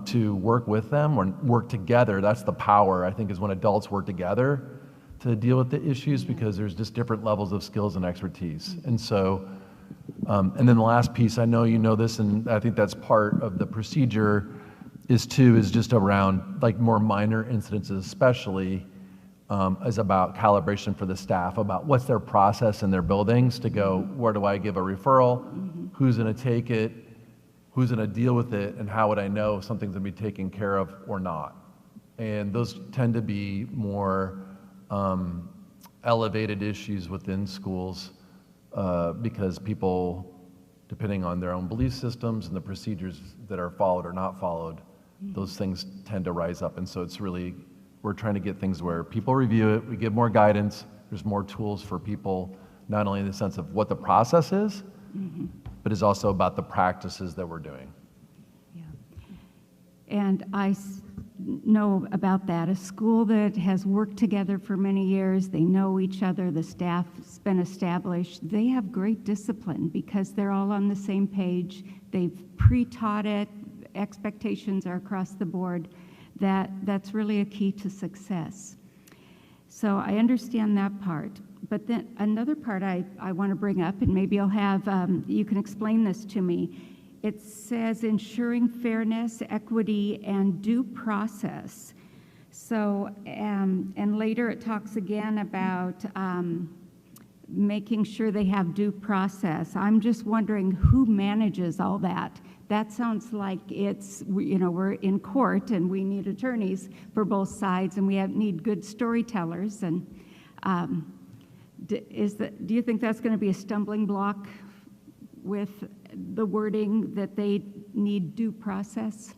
to work with them or work together. That's the power, I think, is when adults work together to deal with the issues, because there's just different levels of skills and expertise. And so, and then the last piece, I know you know this, and I think that's part of the procedure, is just around like more minor incidences, especially is about calibration for the staff, about what's their process in their buildings to go, where do I give a referral, who's gonna take it, who's gonna deal with it, and how would I know if something's gonna be taken care of or not? And those tend to be more elevated issues within schools, because people, depending on their own belief systems and the procedures that are followed or not followed, those things tend to rise up. And so it's really, we're trying to get things where people review it, we give more guidance, there's more tools for people, not only in the sense of what the process is, but it's also about the practices that we're doing. And I know about that. A school that has worked together for many years, they know each other, the staff's been established, they have great discipline because they're all on the same page. They've pre-taught it, expectations are across the board. That's really a key to success. So I understand that part. But then another part I want to bring up, and maybe you'll have, you can explain this to me. It says ensuring fairness, equity, and due process. So, and later it talks again about making sure they have due process. I'm just wondering who manages all that. That sounds like it's, we're in court and we need attorneys for both sides, and we need good storytellers. And do you think that's going to be a stumbling block with the wording that they need due process?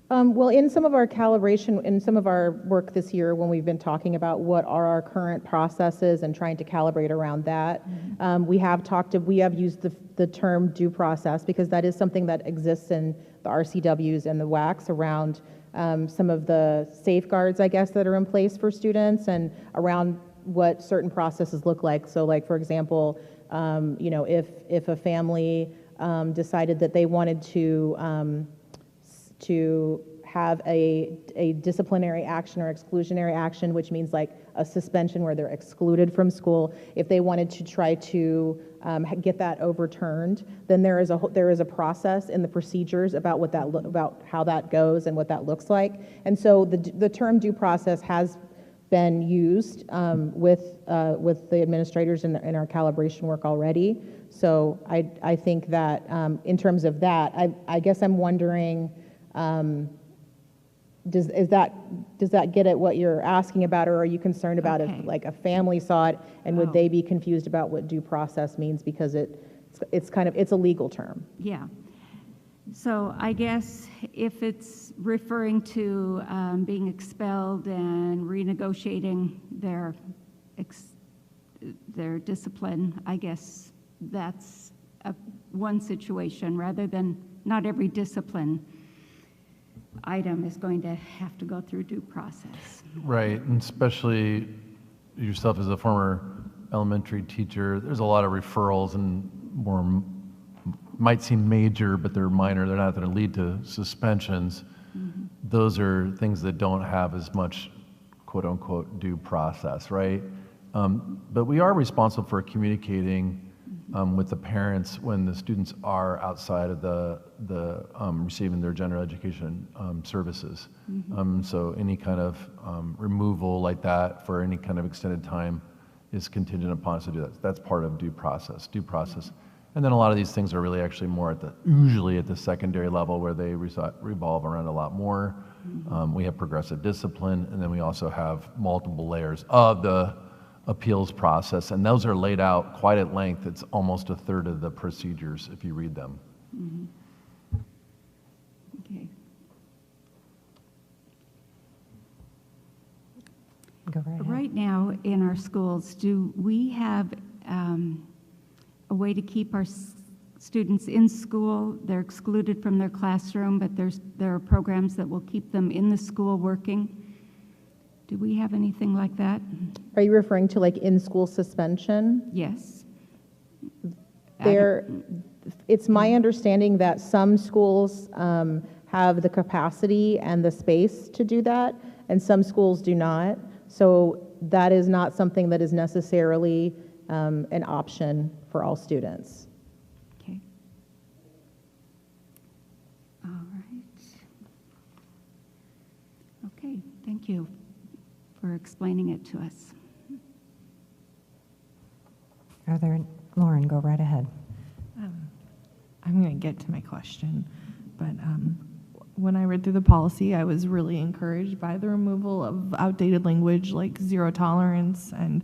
Well, in some of our calibration, in some of our work this year, when we've been talking about what are our current processes and trying to calibrate around that, we have used the term due process because that is something that exists in the RCWs and the WACs around some of the safeguards, I guess, that are in place for students and around what certain processes look like. So, like, for example, if a family decided that they wanted to have a disciplinary action or exclusionary action, which means like a suspension where they're excluded from school. If they wanted to try to get that overturned, then there is a process in the procedures about about how that goes and what that looks like. And so the term due process has been used with the administrators in our calibration work already. So I think that in terms of that, I guess I'm wondering, does that get at what you're asking about, or are you concerned about Okay. if like a family saw it and would Oh. they be confused about what due process means because it's a legal term? Yeah. So I guess if it's referring to being expelled and renegotiating their discipline, I guess that's one situation, rather than not every discipline item is going to have to go through due process. Right, and especially yourself as a former elementary teacher, there's a lot of referrals and more might seem major, but they're minor. They're not going to lead to suspensions. Those are things that don't have as much quote unquote due process, right? But we are responsible for communicating with the parents when the students are outside of the receiving their general education services. So any kind of removal like that for any kind of extended time is contingent upon us to do that. That's part of due process. And then a lot of these things are really actually more usually at the secondary level where they revolve around a lot more. We have progressive discipline, and then we also have multiple layers of the appeals process, and those are laid out quite at length. It's almost a third of the procedures if you read them. Okay. Go right ahead. Right now in our schools, do we have a way to keep our students in school? They're excluded from their classroom, but there are programs that will keep them in the school working. Do we have anything like that? Are you referring to like in-school suspension? Yes. It's my understanding that some schools have the capacity and the space to do that, and some schools do not. So that is not something that is necessarily an option for all students. Okay. All right. Okay, thank you for explaining it to us. Lauren, go right ahead. I'm going to get to my question, but when I read through the policy, I was really encouraged by the removal of outdated language like zero tolerance, and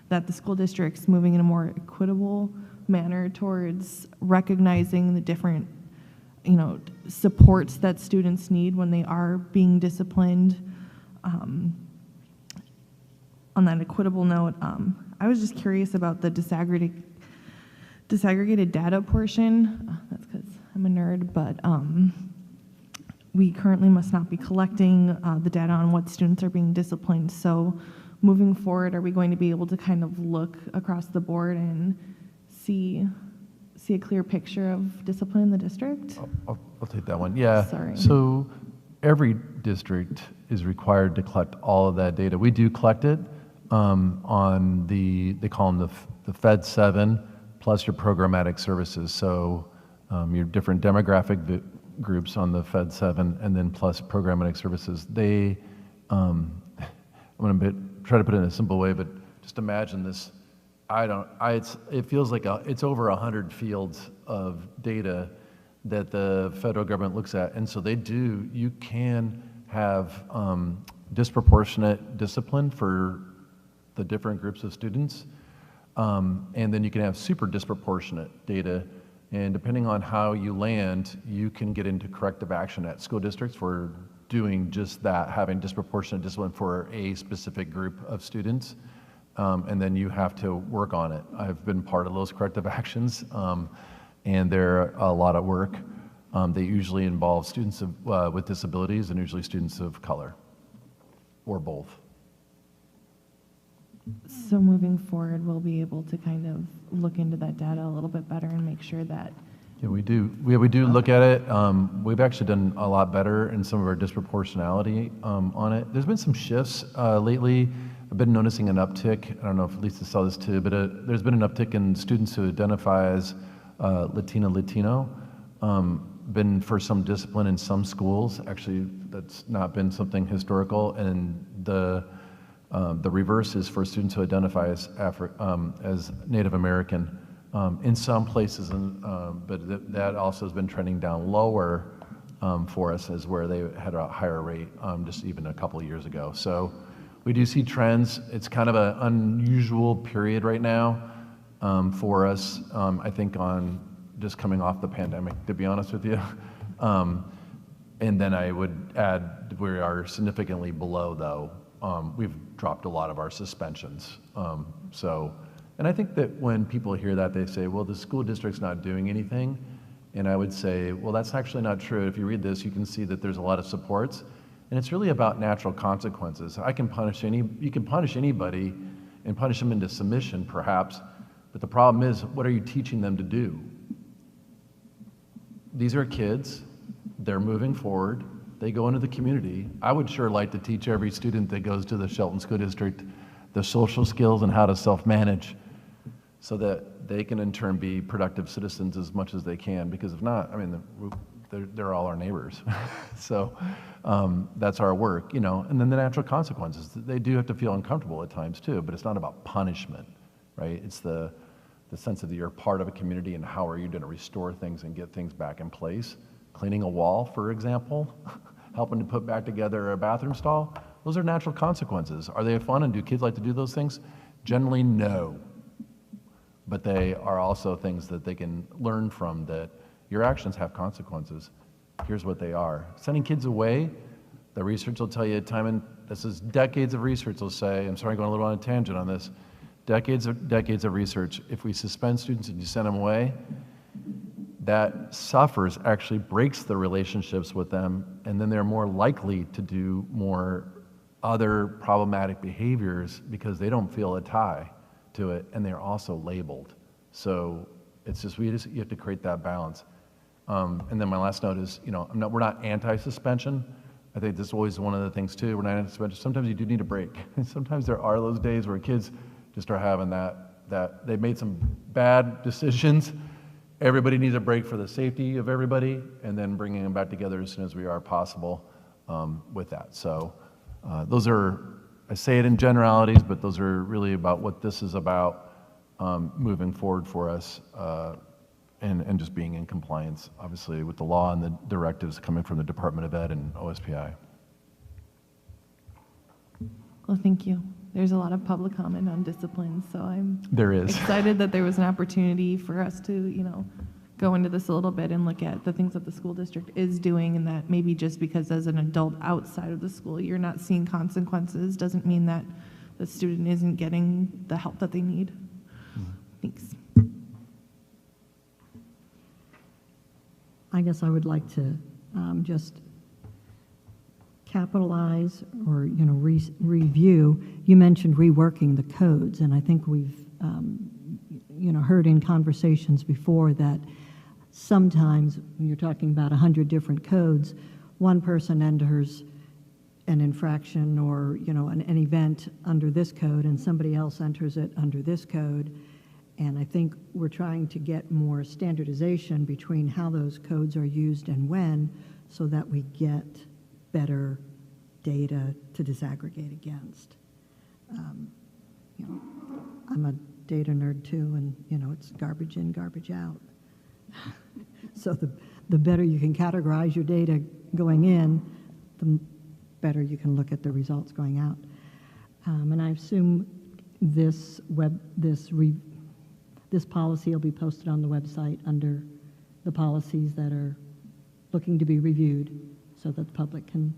that the school district's moving in a more equitable manner towards recognizing the different, supports that students need when they are being disciplined. On that equitable note, I was just curious about the disaggregated data portion. That's because I'm a nerd, but we currently must not be collecting the data on what students are being disciplined. So moving forward, are we going to be able to kind of look across the board and see a clear picture of discipline in the district? I'll take that one. Yeah. Sorry. So every district is required to collect all of that data. We do collect it on they call them the Fed 7 plus your programmatic services. So your different demographic groups on the Fed 7 and then plus programmatic services. I'm going to try to put it in a simple way, but just imagine this. It feels like it's over 100 fields of data that the federal government looks at. And so you can have disproportionate discipline for the different groups of students. And then you can have super disproportionate data. And depending on how you land, you can get into corrective action at school districts for doing just that, having disproportionate discipline for a specific group of students. And then you have to work on it. I've been part of those corrective actions, and they're a lot of work. They usually involve students with disabilities and usually students of color, or both. So moving forward, we'll be able to kind of look into that data a little bit better and make sure that Yeah, we do. We do look at it. We've actually done a lot better in some of our disproportionality on it. There's been some shifts lately. I've been noticing an uptick. I don't know if Lisa saw this too, but there's been an uptick in students who identify as Latino. Been for some discipline in some schools. Actually, that's not been something historical. And the reverse is for students who identify as Native American. In some places, but that also has been trending down lower for us as where they had a higher rate just even a couple of years ago. So we do see trends. It's kind of an unusual period right now for us, I think, on just coming off the pandemic, to be honest with you. And then I would add we are significantly below, though. We've dropped a lot of our suspensions. And I think that when people hear that, they say, well, the school district's not doing anything. And I would say, well, that's actually not true. If you read this, you can see that there's a lot of supports. And it's really about natural consequences. You can punish anybody and punish them into submission, perhaps. But the problem is, what are you teaching them to do? These are kids. They're moving forward. They go into the community. I would sure like to teach every student that goes to the Shelton School District the social skills and how to self-manage, so that they can in turn be productive citizens as much as they can, because if not, I mean, they're all our neighbors. So that's our work, you know. And then the natural consequences, they do have to feel uncomfortable at times too, but it's not about punishment, right? It's the sense that you're part of a community and how are you gonna restore things and get things back in place. Cleaning a wall, for example, helping to put back together a bathroom stall, those are natural consequences. Are they fun and do kids like to do those things? Generally, no. But they are also things that they can learn from, that your actions have consequences. Here's what they are. Sending kids away, the research will tell you this is decades of research will say, I'm sorry, I'm going a little on a tangent on this, decades of research. If we suspend students and you send them away, that suffers actually breaks the relationships with them, and then they're more likely to do more other problematic behaviors because they don't feel a tie to it, and they're also labeled. So it's just, you have to create that balance. And then my last note is, you know, we're not anti-suspension. I think this is always one of the things too. We're not anti-suspension. Sometimes you do need a break. And sometimes there are those days where kids just are having that they've made some bad decisions. Everybody needs a break for the safety of everybody, and then bringing them back together as soon as we are possible with that. So those are, I say it in generalities, but those are really about what this is about moving forward for us and just being in compliance, obviously, with the law and the directives coming from the Department of Ed and OSPI. Well, thank you. There's a lot of public comment on discipline, so I'm excited that there was an opportunity for us to, you know, go into this a little bit and look at the things that the school district is doing, and that maybe just because as an adult outside of the school you're not seeing consequences doesn't mean that the student isn't getting the help that they need. Thanks. I guess I would like to just capitalize or, you know, review. You mentioned reworking the codes, and I think we've, you know, heard in conversations before that sometimes when you're talking about 100 different codes, one person enters an infraction or, you know, an event under this code and somebody else enters it under this code. And I think we're trying to get more standardization between how those codes are used and when, so that we get better data to disaggregate against. You know, I'm a data nerd too, and you know, it's garbage in, garbage out. So the better you can categorize your data going in, the better you can look at the results going out. And I assume this policy will be posted on the website under the policies that are looking to be reviewed, so that the public can.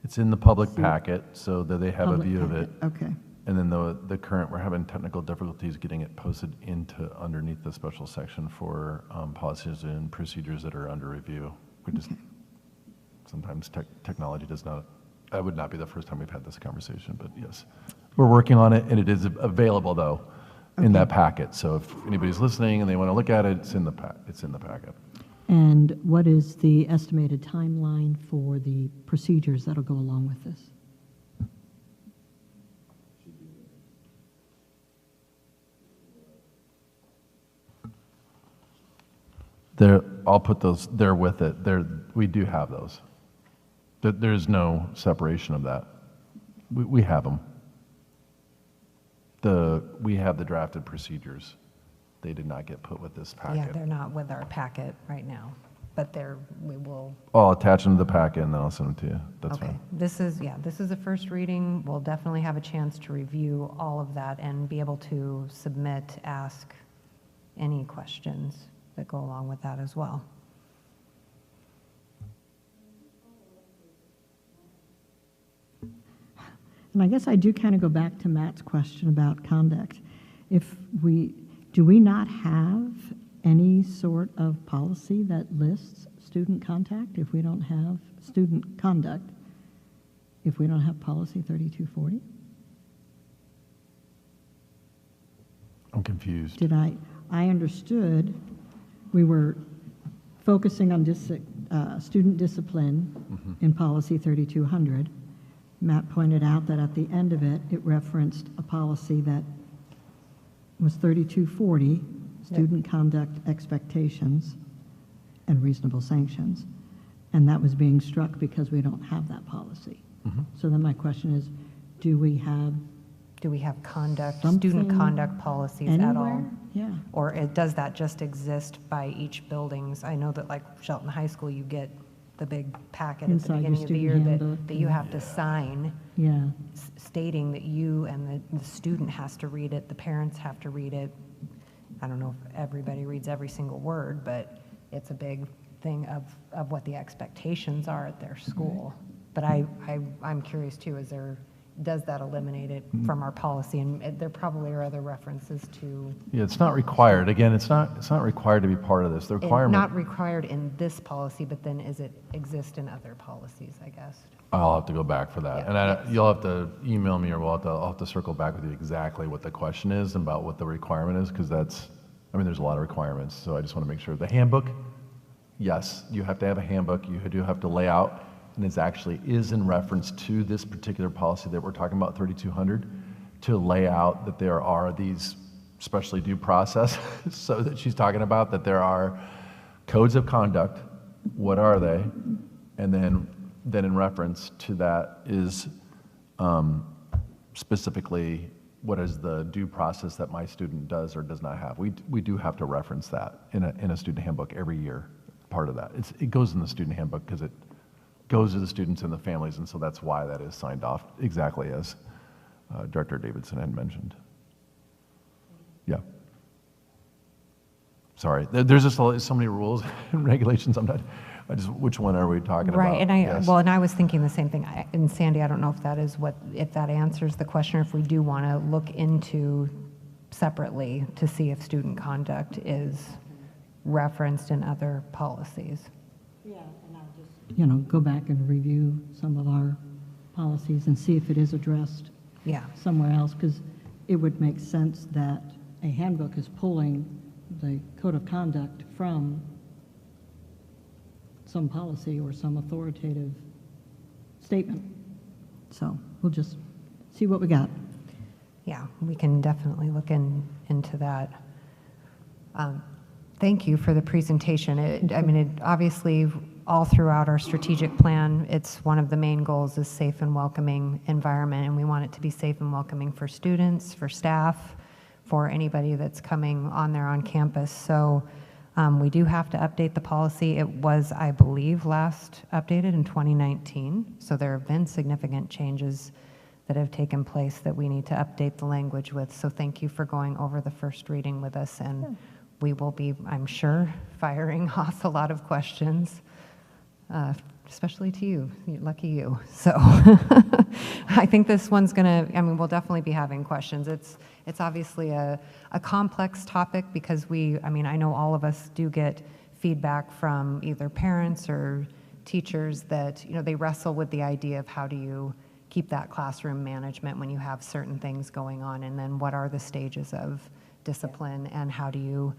It's in the public packet, so that they have a view of it. Okay. And then the current, we're having technical difficulties getting it posted into underneath the special section for policies and procedures that are under review. We just, sometimes technology does not, that would not be the first time we've had this conversation, but yes. We're working on it, and it is available though in that packet. So if anybody's listening and they want to look at it, it's in the packet. And what is the estimated timeline for the procedures that'll go along with this? There, I'll put those there with it. There, we do have those. There's no separation of that. We have them. We have the drafted procedures. They did not get put with this packet. Yeah, they're not with our packet right now, but we will. I'll attach them to the packet and then I'll send them to you. That's Okay, fine. this is a first reading. We'll definitely have a chance to review all of that and be able to submit, ask any questions that go along with that as well. And I guess I do kind of go back to Matt's question about conduct. Do we not have any sort of policy that lists student contact if we don't have student conduct, if we don't have policy 3240? I'm confused. I understood we were focusing on student discipline in policy 3200. Matt pointed out that at the end of it, it referenced a policy that was 3240, student conduct expectations and reasonable sanctions. And that was being struck because we don't have that policy. So then my question is, do we have student conduct policies at all? anywhere? Yeah. Or does that just exist by each buildings? I know that like Shelton High School, you get the big packet at the Inside your beginning of the year student handbook that you and- have to sign, Yeah. stating that you and the student has to read it, the parents have to read it. I don't know if everybody reads every single word, but it's a big thing of what the expectations are at their school. But I'm curious too, does that eliminate it from our policy? And there probably are other references to. Yeah, it's not required. Again, it's not required to be part of this. The requirement. Not required in this policy, but then is it exist in other policies, I guess? I'll have to go back for that. Yeah, And you'll have to email me, or I'll have to circle back with you exactly what the question is about what the requirement is, because there's a lot of requirements. So I just want to make sure. The handbook, yes, you have to have a handbook. You do have to lay out, and it actually is in reference to this particular policy that we're talking about, 3200, to lay out that there are these, especially due process, so that she's talking about that there are codes of conduct. What are they? And then in reference to that is specifically what is the due process that my student does or does not have. We do have to reference that in a student handbook every year, part of that. It goes in the student handbook because it goes to the students and the families, and so that's why that is signed off, exactly as Director Davidson had mentioned. Yeah. Sorry, there's just so many rules and regulations. Which one are we talking about? Right, and Yes. I was thinking the same thing. And Sandy, I don't know if that answers the question, or if we do want to look into separately to see if student conduct is referenced in other policies. Yeah, and I'll just, go back and review some of our policies and see if it is addressed somewhere else, because it would make sense that a handbook is pulling the code of conduct from some policy or some authoritative statement. So we'll just see what we got. Yeah, we can definitely look into that. Thank you for the presentation. It obviously, all throughout our strategic plan, it's one of the main goals is safe and welcoming environment, and we want it to be safe and welcoming for students, for staff, for anybody that's coming on campus. So we do have to update the policy. It was, I believe, last updated in 2019. So there have been significant changes that have taken place that we need to update the language with. So thank you for going over the first reading with us. And we will be, I'm sure, firing off a lot of questions, especially to you. Lucky you. So I think this one's going to, we'll definitely be having questions. It's obviously a complex topic because I know all of us do get feedback from either parents or teachers that, they wrestle with the idea of how do you keep that classroom management when you have certain things going on, and then what are the stages of discipline, and how do you,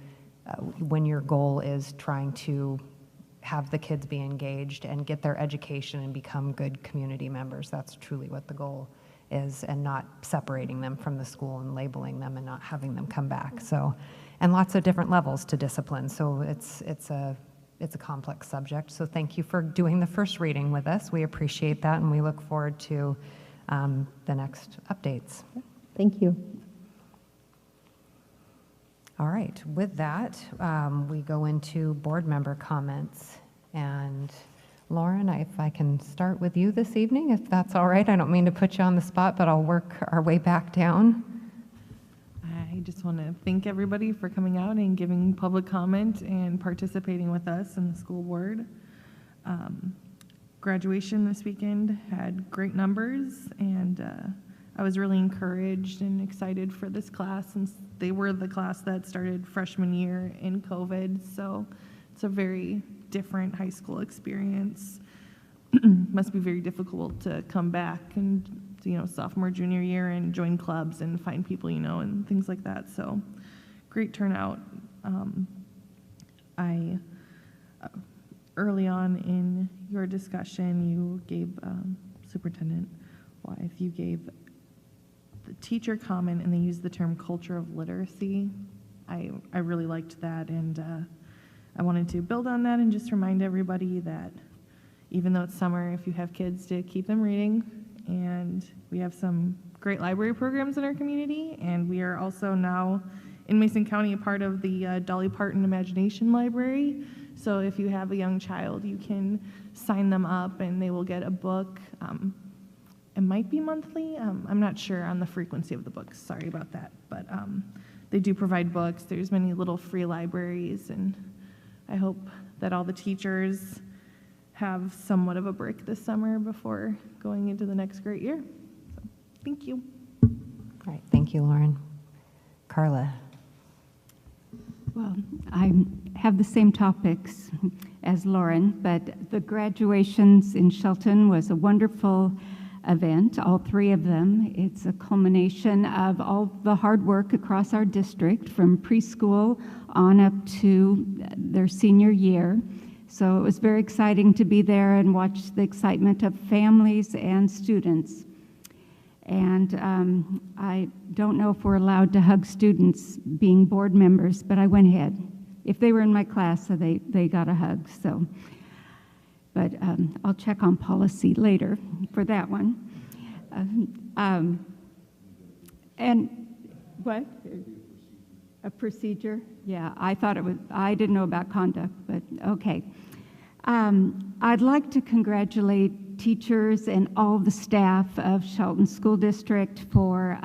when your goal is trying to have the kids be engaged and get their education and become good community members. That's truly what the goal is, and not separating them from the school and labeling them and not having them come back. So, and lots of different levels to discipline. So it's a complex subject. So thank you for doing the first reading with us. We appreciate that, and we look forward to the next updates. Thank you. All right, with that, we go into board member comments. And Lauren, if I can start with you this evening, if that's all right. I don't mean to put you on the spot, but I'll work our way back down. I just want to thank everybody for coming out and giving public comment and participating with us in the school board. Graduation this weekend had great numbers, and I was really encouraged and excited for this class, since they were the class that started freshman year in COVID. So it's a very different high school experience. Must be very difficult to come back and, sophomore, junior year and join clubs and find people, and things like that. So great turnout. Early on in your discussion, you gave, Superintendent Wife, you gave the teacher comment, and they used the term culture of literacy. I really liked that, and I wanted to build on that and just remind everybody that even though it's summer, if you have kids, to keep them reading. And we have some great library programs in our community, and we are also now in Mason County a part of the Dolly Parton Imagination Library. So if you have a young child, you can sign them up and they will get a book. It might be monthly. I'm not sure on the frequency of the books. Sorry about that. But they do provide books. There's many little free libraries, and I hope that all the teachers have somewhat of a break this summer before going into the next great year. So, thank you. All right, thank you, Lauren. Carla. Well, I have the same topics as Lauren, but the graduations in Shelton was a wonderful event, all three of them. It's a culmination of all the hard work across our district, from preschool on up to their senior year. So it was very exciting to be there and watch the excitement of families and students. And I don't know if we're allowed to hug students being board members, but I went ahead. If they were in my class, so they got a hug. So, but I'll check on policy later for that one. And what? A procedure? Yeah, I thought it was, I didn't know about conduct, but okay. I'd like to congratulate teachers and all the staff of Shelton School District for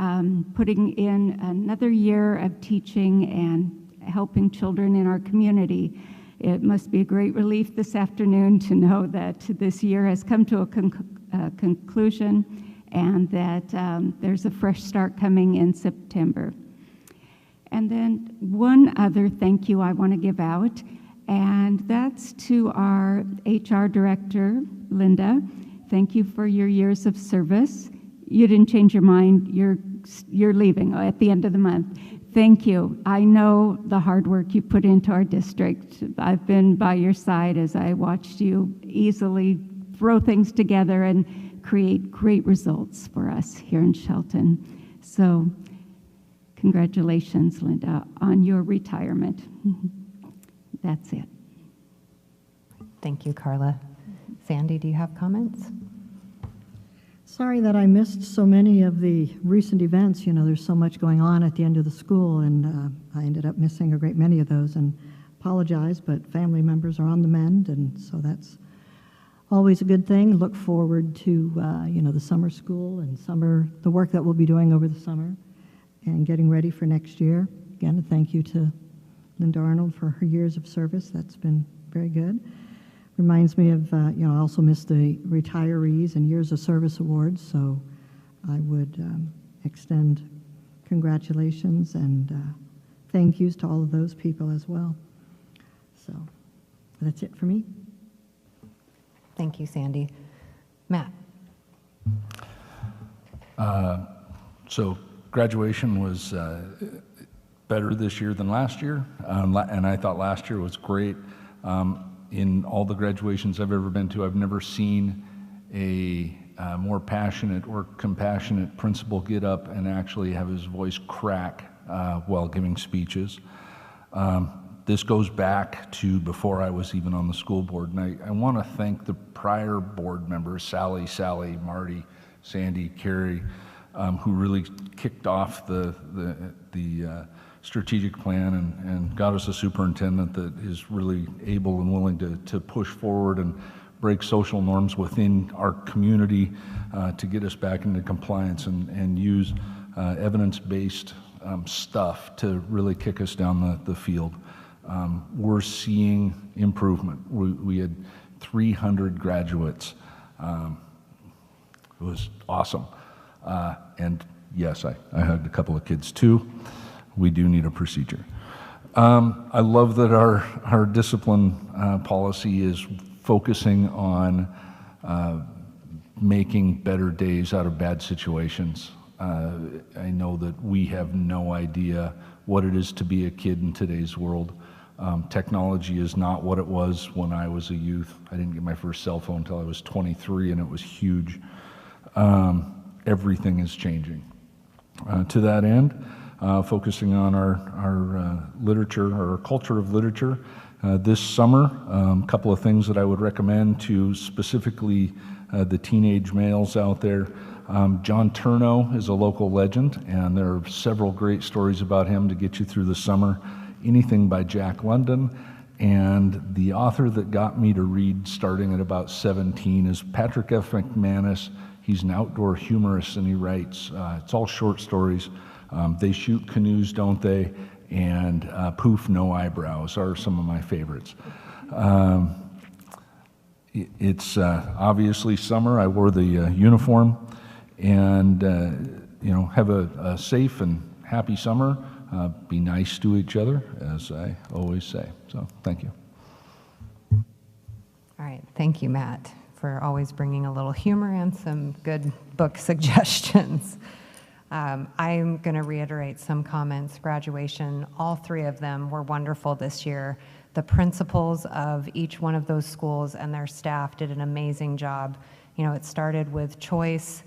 putting in another year of teaching and helping children in our community. It must be a great relief this afternoon to know that this year has come to a conclusion, and that there's a fresh start coming in September. And then one other thank you I want to give out, and that's to our HR director, Linda. Thank you for your years of service. You didn't change your mind. You're leaving at the end of the month. Thank you. I know the hard work you put into our district. I've been by your side as I watched you easily throw things together and create great results for us here in Shelton. So congratulations, Linda, on your retirement. That's it. Thank you, Carla. Sandy, do you have comments? Sorry that I missed so many of the recent events. There's so much going on at the end of the school, and I ended up missing a great many of those, and apologize, but family members are on the mend, and so that's always a good thing. Look forward to, the summer school and the work that we'll be doing over the summer and getting ready for next year. Again, a thank you to Linda Arnold for her years of service. That's been very good. Reminds me of, I also missed the retirees and years of service awards, so I would extend congratulations and thank yous to all of those people as well. So that's it for me. Thank you, Sandy. Matt. So graduation was better this year than last year, and I thought last year was great. In all the graduations I've ever been to, I've never seen a more passionate or compassionate principal get up and actually have his voice crack while giving speeches. This goes back to before I was even on the school board, and I want to thank the prior board members, Sally, Marty, Sandy, Carrie, who really kicked off the strategic plan and got us a superintendent that is really able and willing to push forward and break social norms within our community to get us back into compliance and use evidence-based stuff to really kick us down the field. We're seeing improvement. We had 300 graduates. It was awesome. And yes, I hugged a couple of kids too. We do need a procedure. I love that our discipline policy is focusing on making better days out of bad situations. I know that we have no idea what it is to be a kid in today's world. Technology is not what it was when I was a youth. I didn't get my first cell phone until I was 23, and it was huge. Everything is changing. To that end, focusing on our literature, our culture of literature, this summer, a couple of things that I would recommend to specifically the teenage males out there. John Turno is a local legend, and there are several great stories about him to get you through the summer. Anything by Jack London, and the author that got me to read starting at about 17 is Patrick F. McManus. He's an outdoor humorist, and he writes, it's all short stories. They shoot canoes, don't they? And Poof, No Eyebrows are some of my favorites. It's obviously summer. I wore the uniform, and have a safe and happy summer. Be nice to each other, as I always say. So, thank you. All right, thank you, Matt, for always bringing a little humor and some good book suggestions. I'm going to reiterate some comments. Graduation, all three of them were wonderful this year. The principals of each one of those schools and their staff did an amazing job. It started with choice,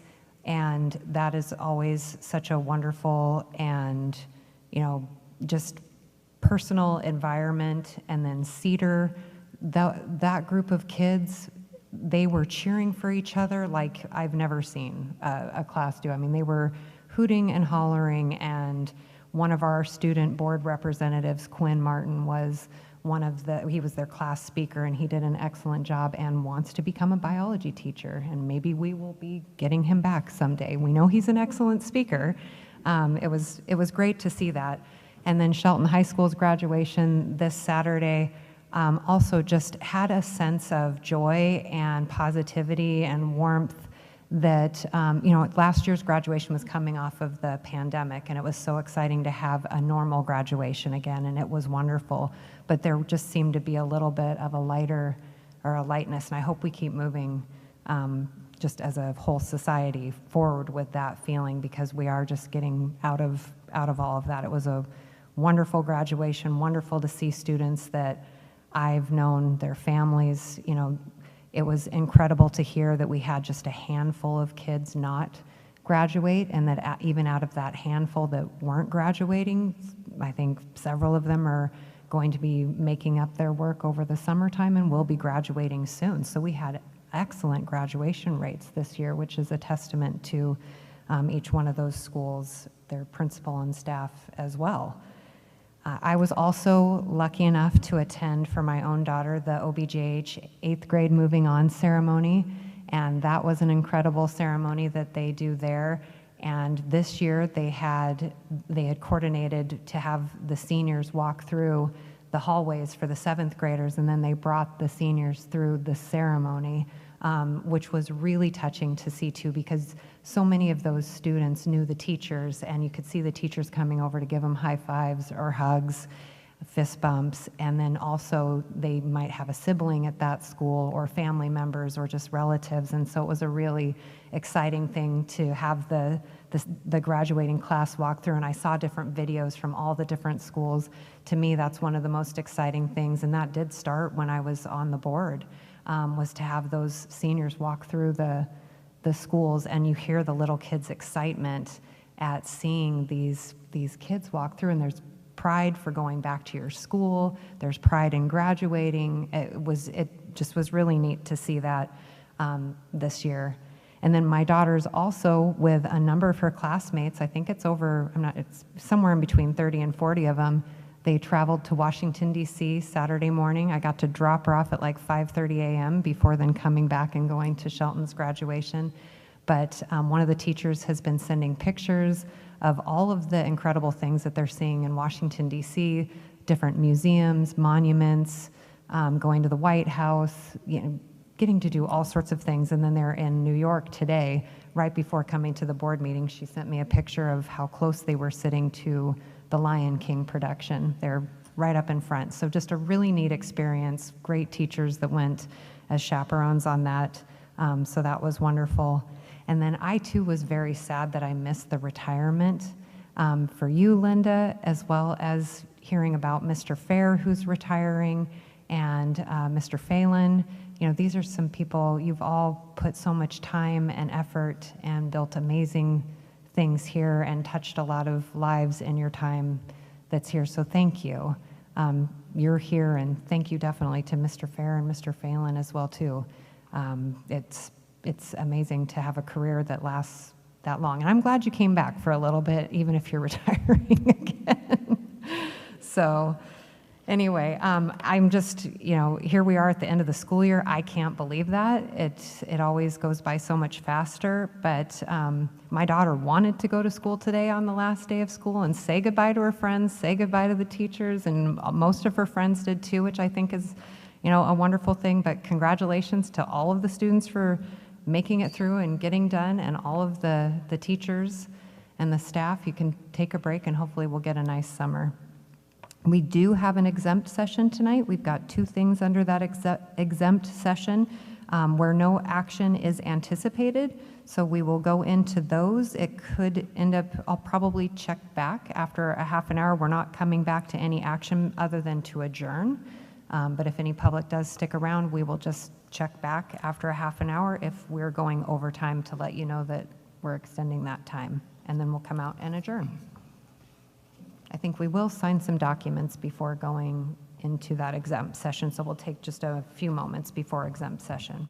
and that is always such a wonderful and just personal environment. And then Cedar, that group of kids, they were cheering for each other like I've never seen a class do. I mean, they were hooting and hollering, and one of our student board representatives, Quinn Martin, he was their class speaker, and he did an excellent job and wants to become a biology teacher, and maybe we will be getting him back someday. We know he's an excellent speaker. It was great to see that. And then Shelton High School's graduation this Saturday also just had a sense of joy and positivity and warmth that, last year's graduation was coming off of the pandemic, and it was so exciting to have a normal graduation again, and it was wonderful. But there just seemed to be a little bit of a lightness, and I hope we keep moving just as a whole society forward with that feeling, because we are just getting out of all of that. It was a wonderful graduation, wonderful to see students that I've known, their families. It was incredible to hear that we had just a handful of kids not graduate, and that even out of that handful that weren't graduating, I think several of them are going to be making up their work over the summertime and will be graduating soon. So we had excellent graduation rates this year, which is a testament to each one of those schools, their principal and staff as well. I was also lucky enough to attend for my own daughter the OBGH 8th grade moving on ceremony, and that was an incredible ceremony that they do there. And this year they had coordinated to have the seniors walk through the hallways for the 7th graders, and then they brought the seniors through the ceremony, which was really touching to see too, because so many of those students knew the teachers, and you could see the teachers coming over to give them high fives or hugs. fist bumps, and then also they might have a sibling at that school or family members or just relatives, and so it was a really exciting thing to have the graduating class walk through, and I saw different videos from all the different schools. To me, that's one of the most exciting things, and that did start when I was on the board, was to have those seniors walk through the schools, and you hear the little kids' excitement at seeing these kids walk through, and there's pride for going back to your school. There's pride in graduating. It just was really neat to see that this year. And then my daughter's also with a number of her classmates. I think it's it's somewhere in between 30 and 40 of them. They traveled to Washington, D.C. Saturday morning. I got to drop her off at like 5:30 a.m. before then coming back and going to Shelton's graduation. But one of the teachers has been sending pictures of all of the incredible things that they're seeing in Washington, D.C., different museums, monuments, going to the White House, getting to do all sorts of things. And then they're in New York today. Right before coming to the board meeting, she sent me a picture of how close they were sitting to the Lion King production. They're right up in front. So just a really neat experience. Great teachers that went as chaperones on that. So that was wonderful. And then I too was very sad that I missed the retirement for you, Linda, as well as hearing about Mr. Fair, who's retiring, and Mr. Phelan. These are some people, you've all put so much time and effort and built amazing things here and touched a lot of lives in your time that's here. So thank you. You're here, and thank you definitely to Mr. Fair and Mr. Phelan as well too. It's amazing to have a career that lasts that long. And I'm glad you came back for a little bit, even if you're retiring again. So anyway, I'm just, here we are at the end of the school year. I can't believe that. It always goes by so much faster. But my daughter wanted to go to school today on the last day of school and say goodbye to her friends, say goodbye to the teachers, and most of her friends did too, which I think is, a wonderful thing. But congratulations to all of the students for making it through and getting done, and all of the teachers and the staff. You can take a break, and hopefully we'll get a nice summer. We do have an exempt session tonight. We've got 2 things under that exempt session where no action is anticipated, so we will go into those. It could end up, I'll probably check back after a half an hour. We're not coming back to any action other than to adjourn, but if any public does stick around, we will just check back after a half an hour if we're going overtime to let you know that we're extending that time, and then we'll come out and adjourn. I think we will sign some documents before going into that exempt session, so we'll take just a few moments before exempt session.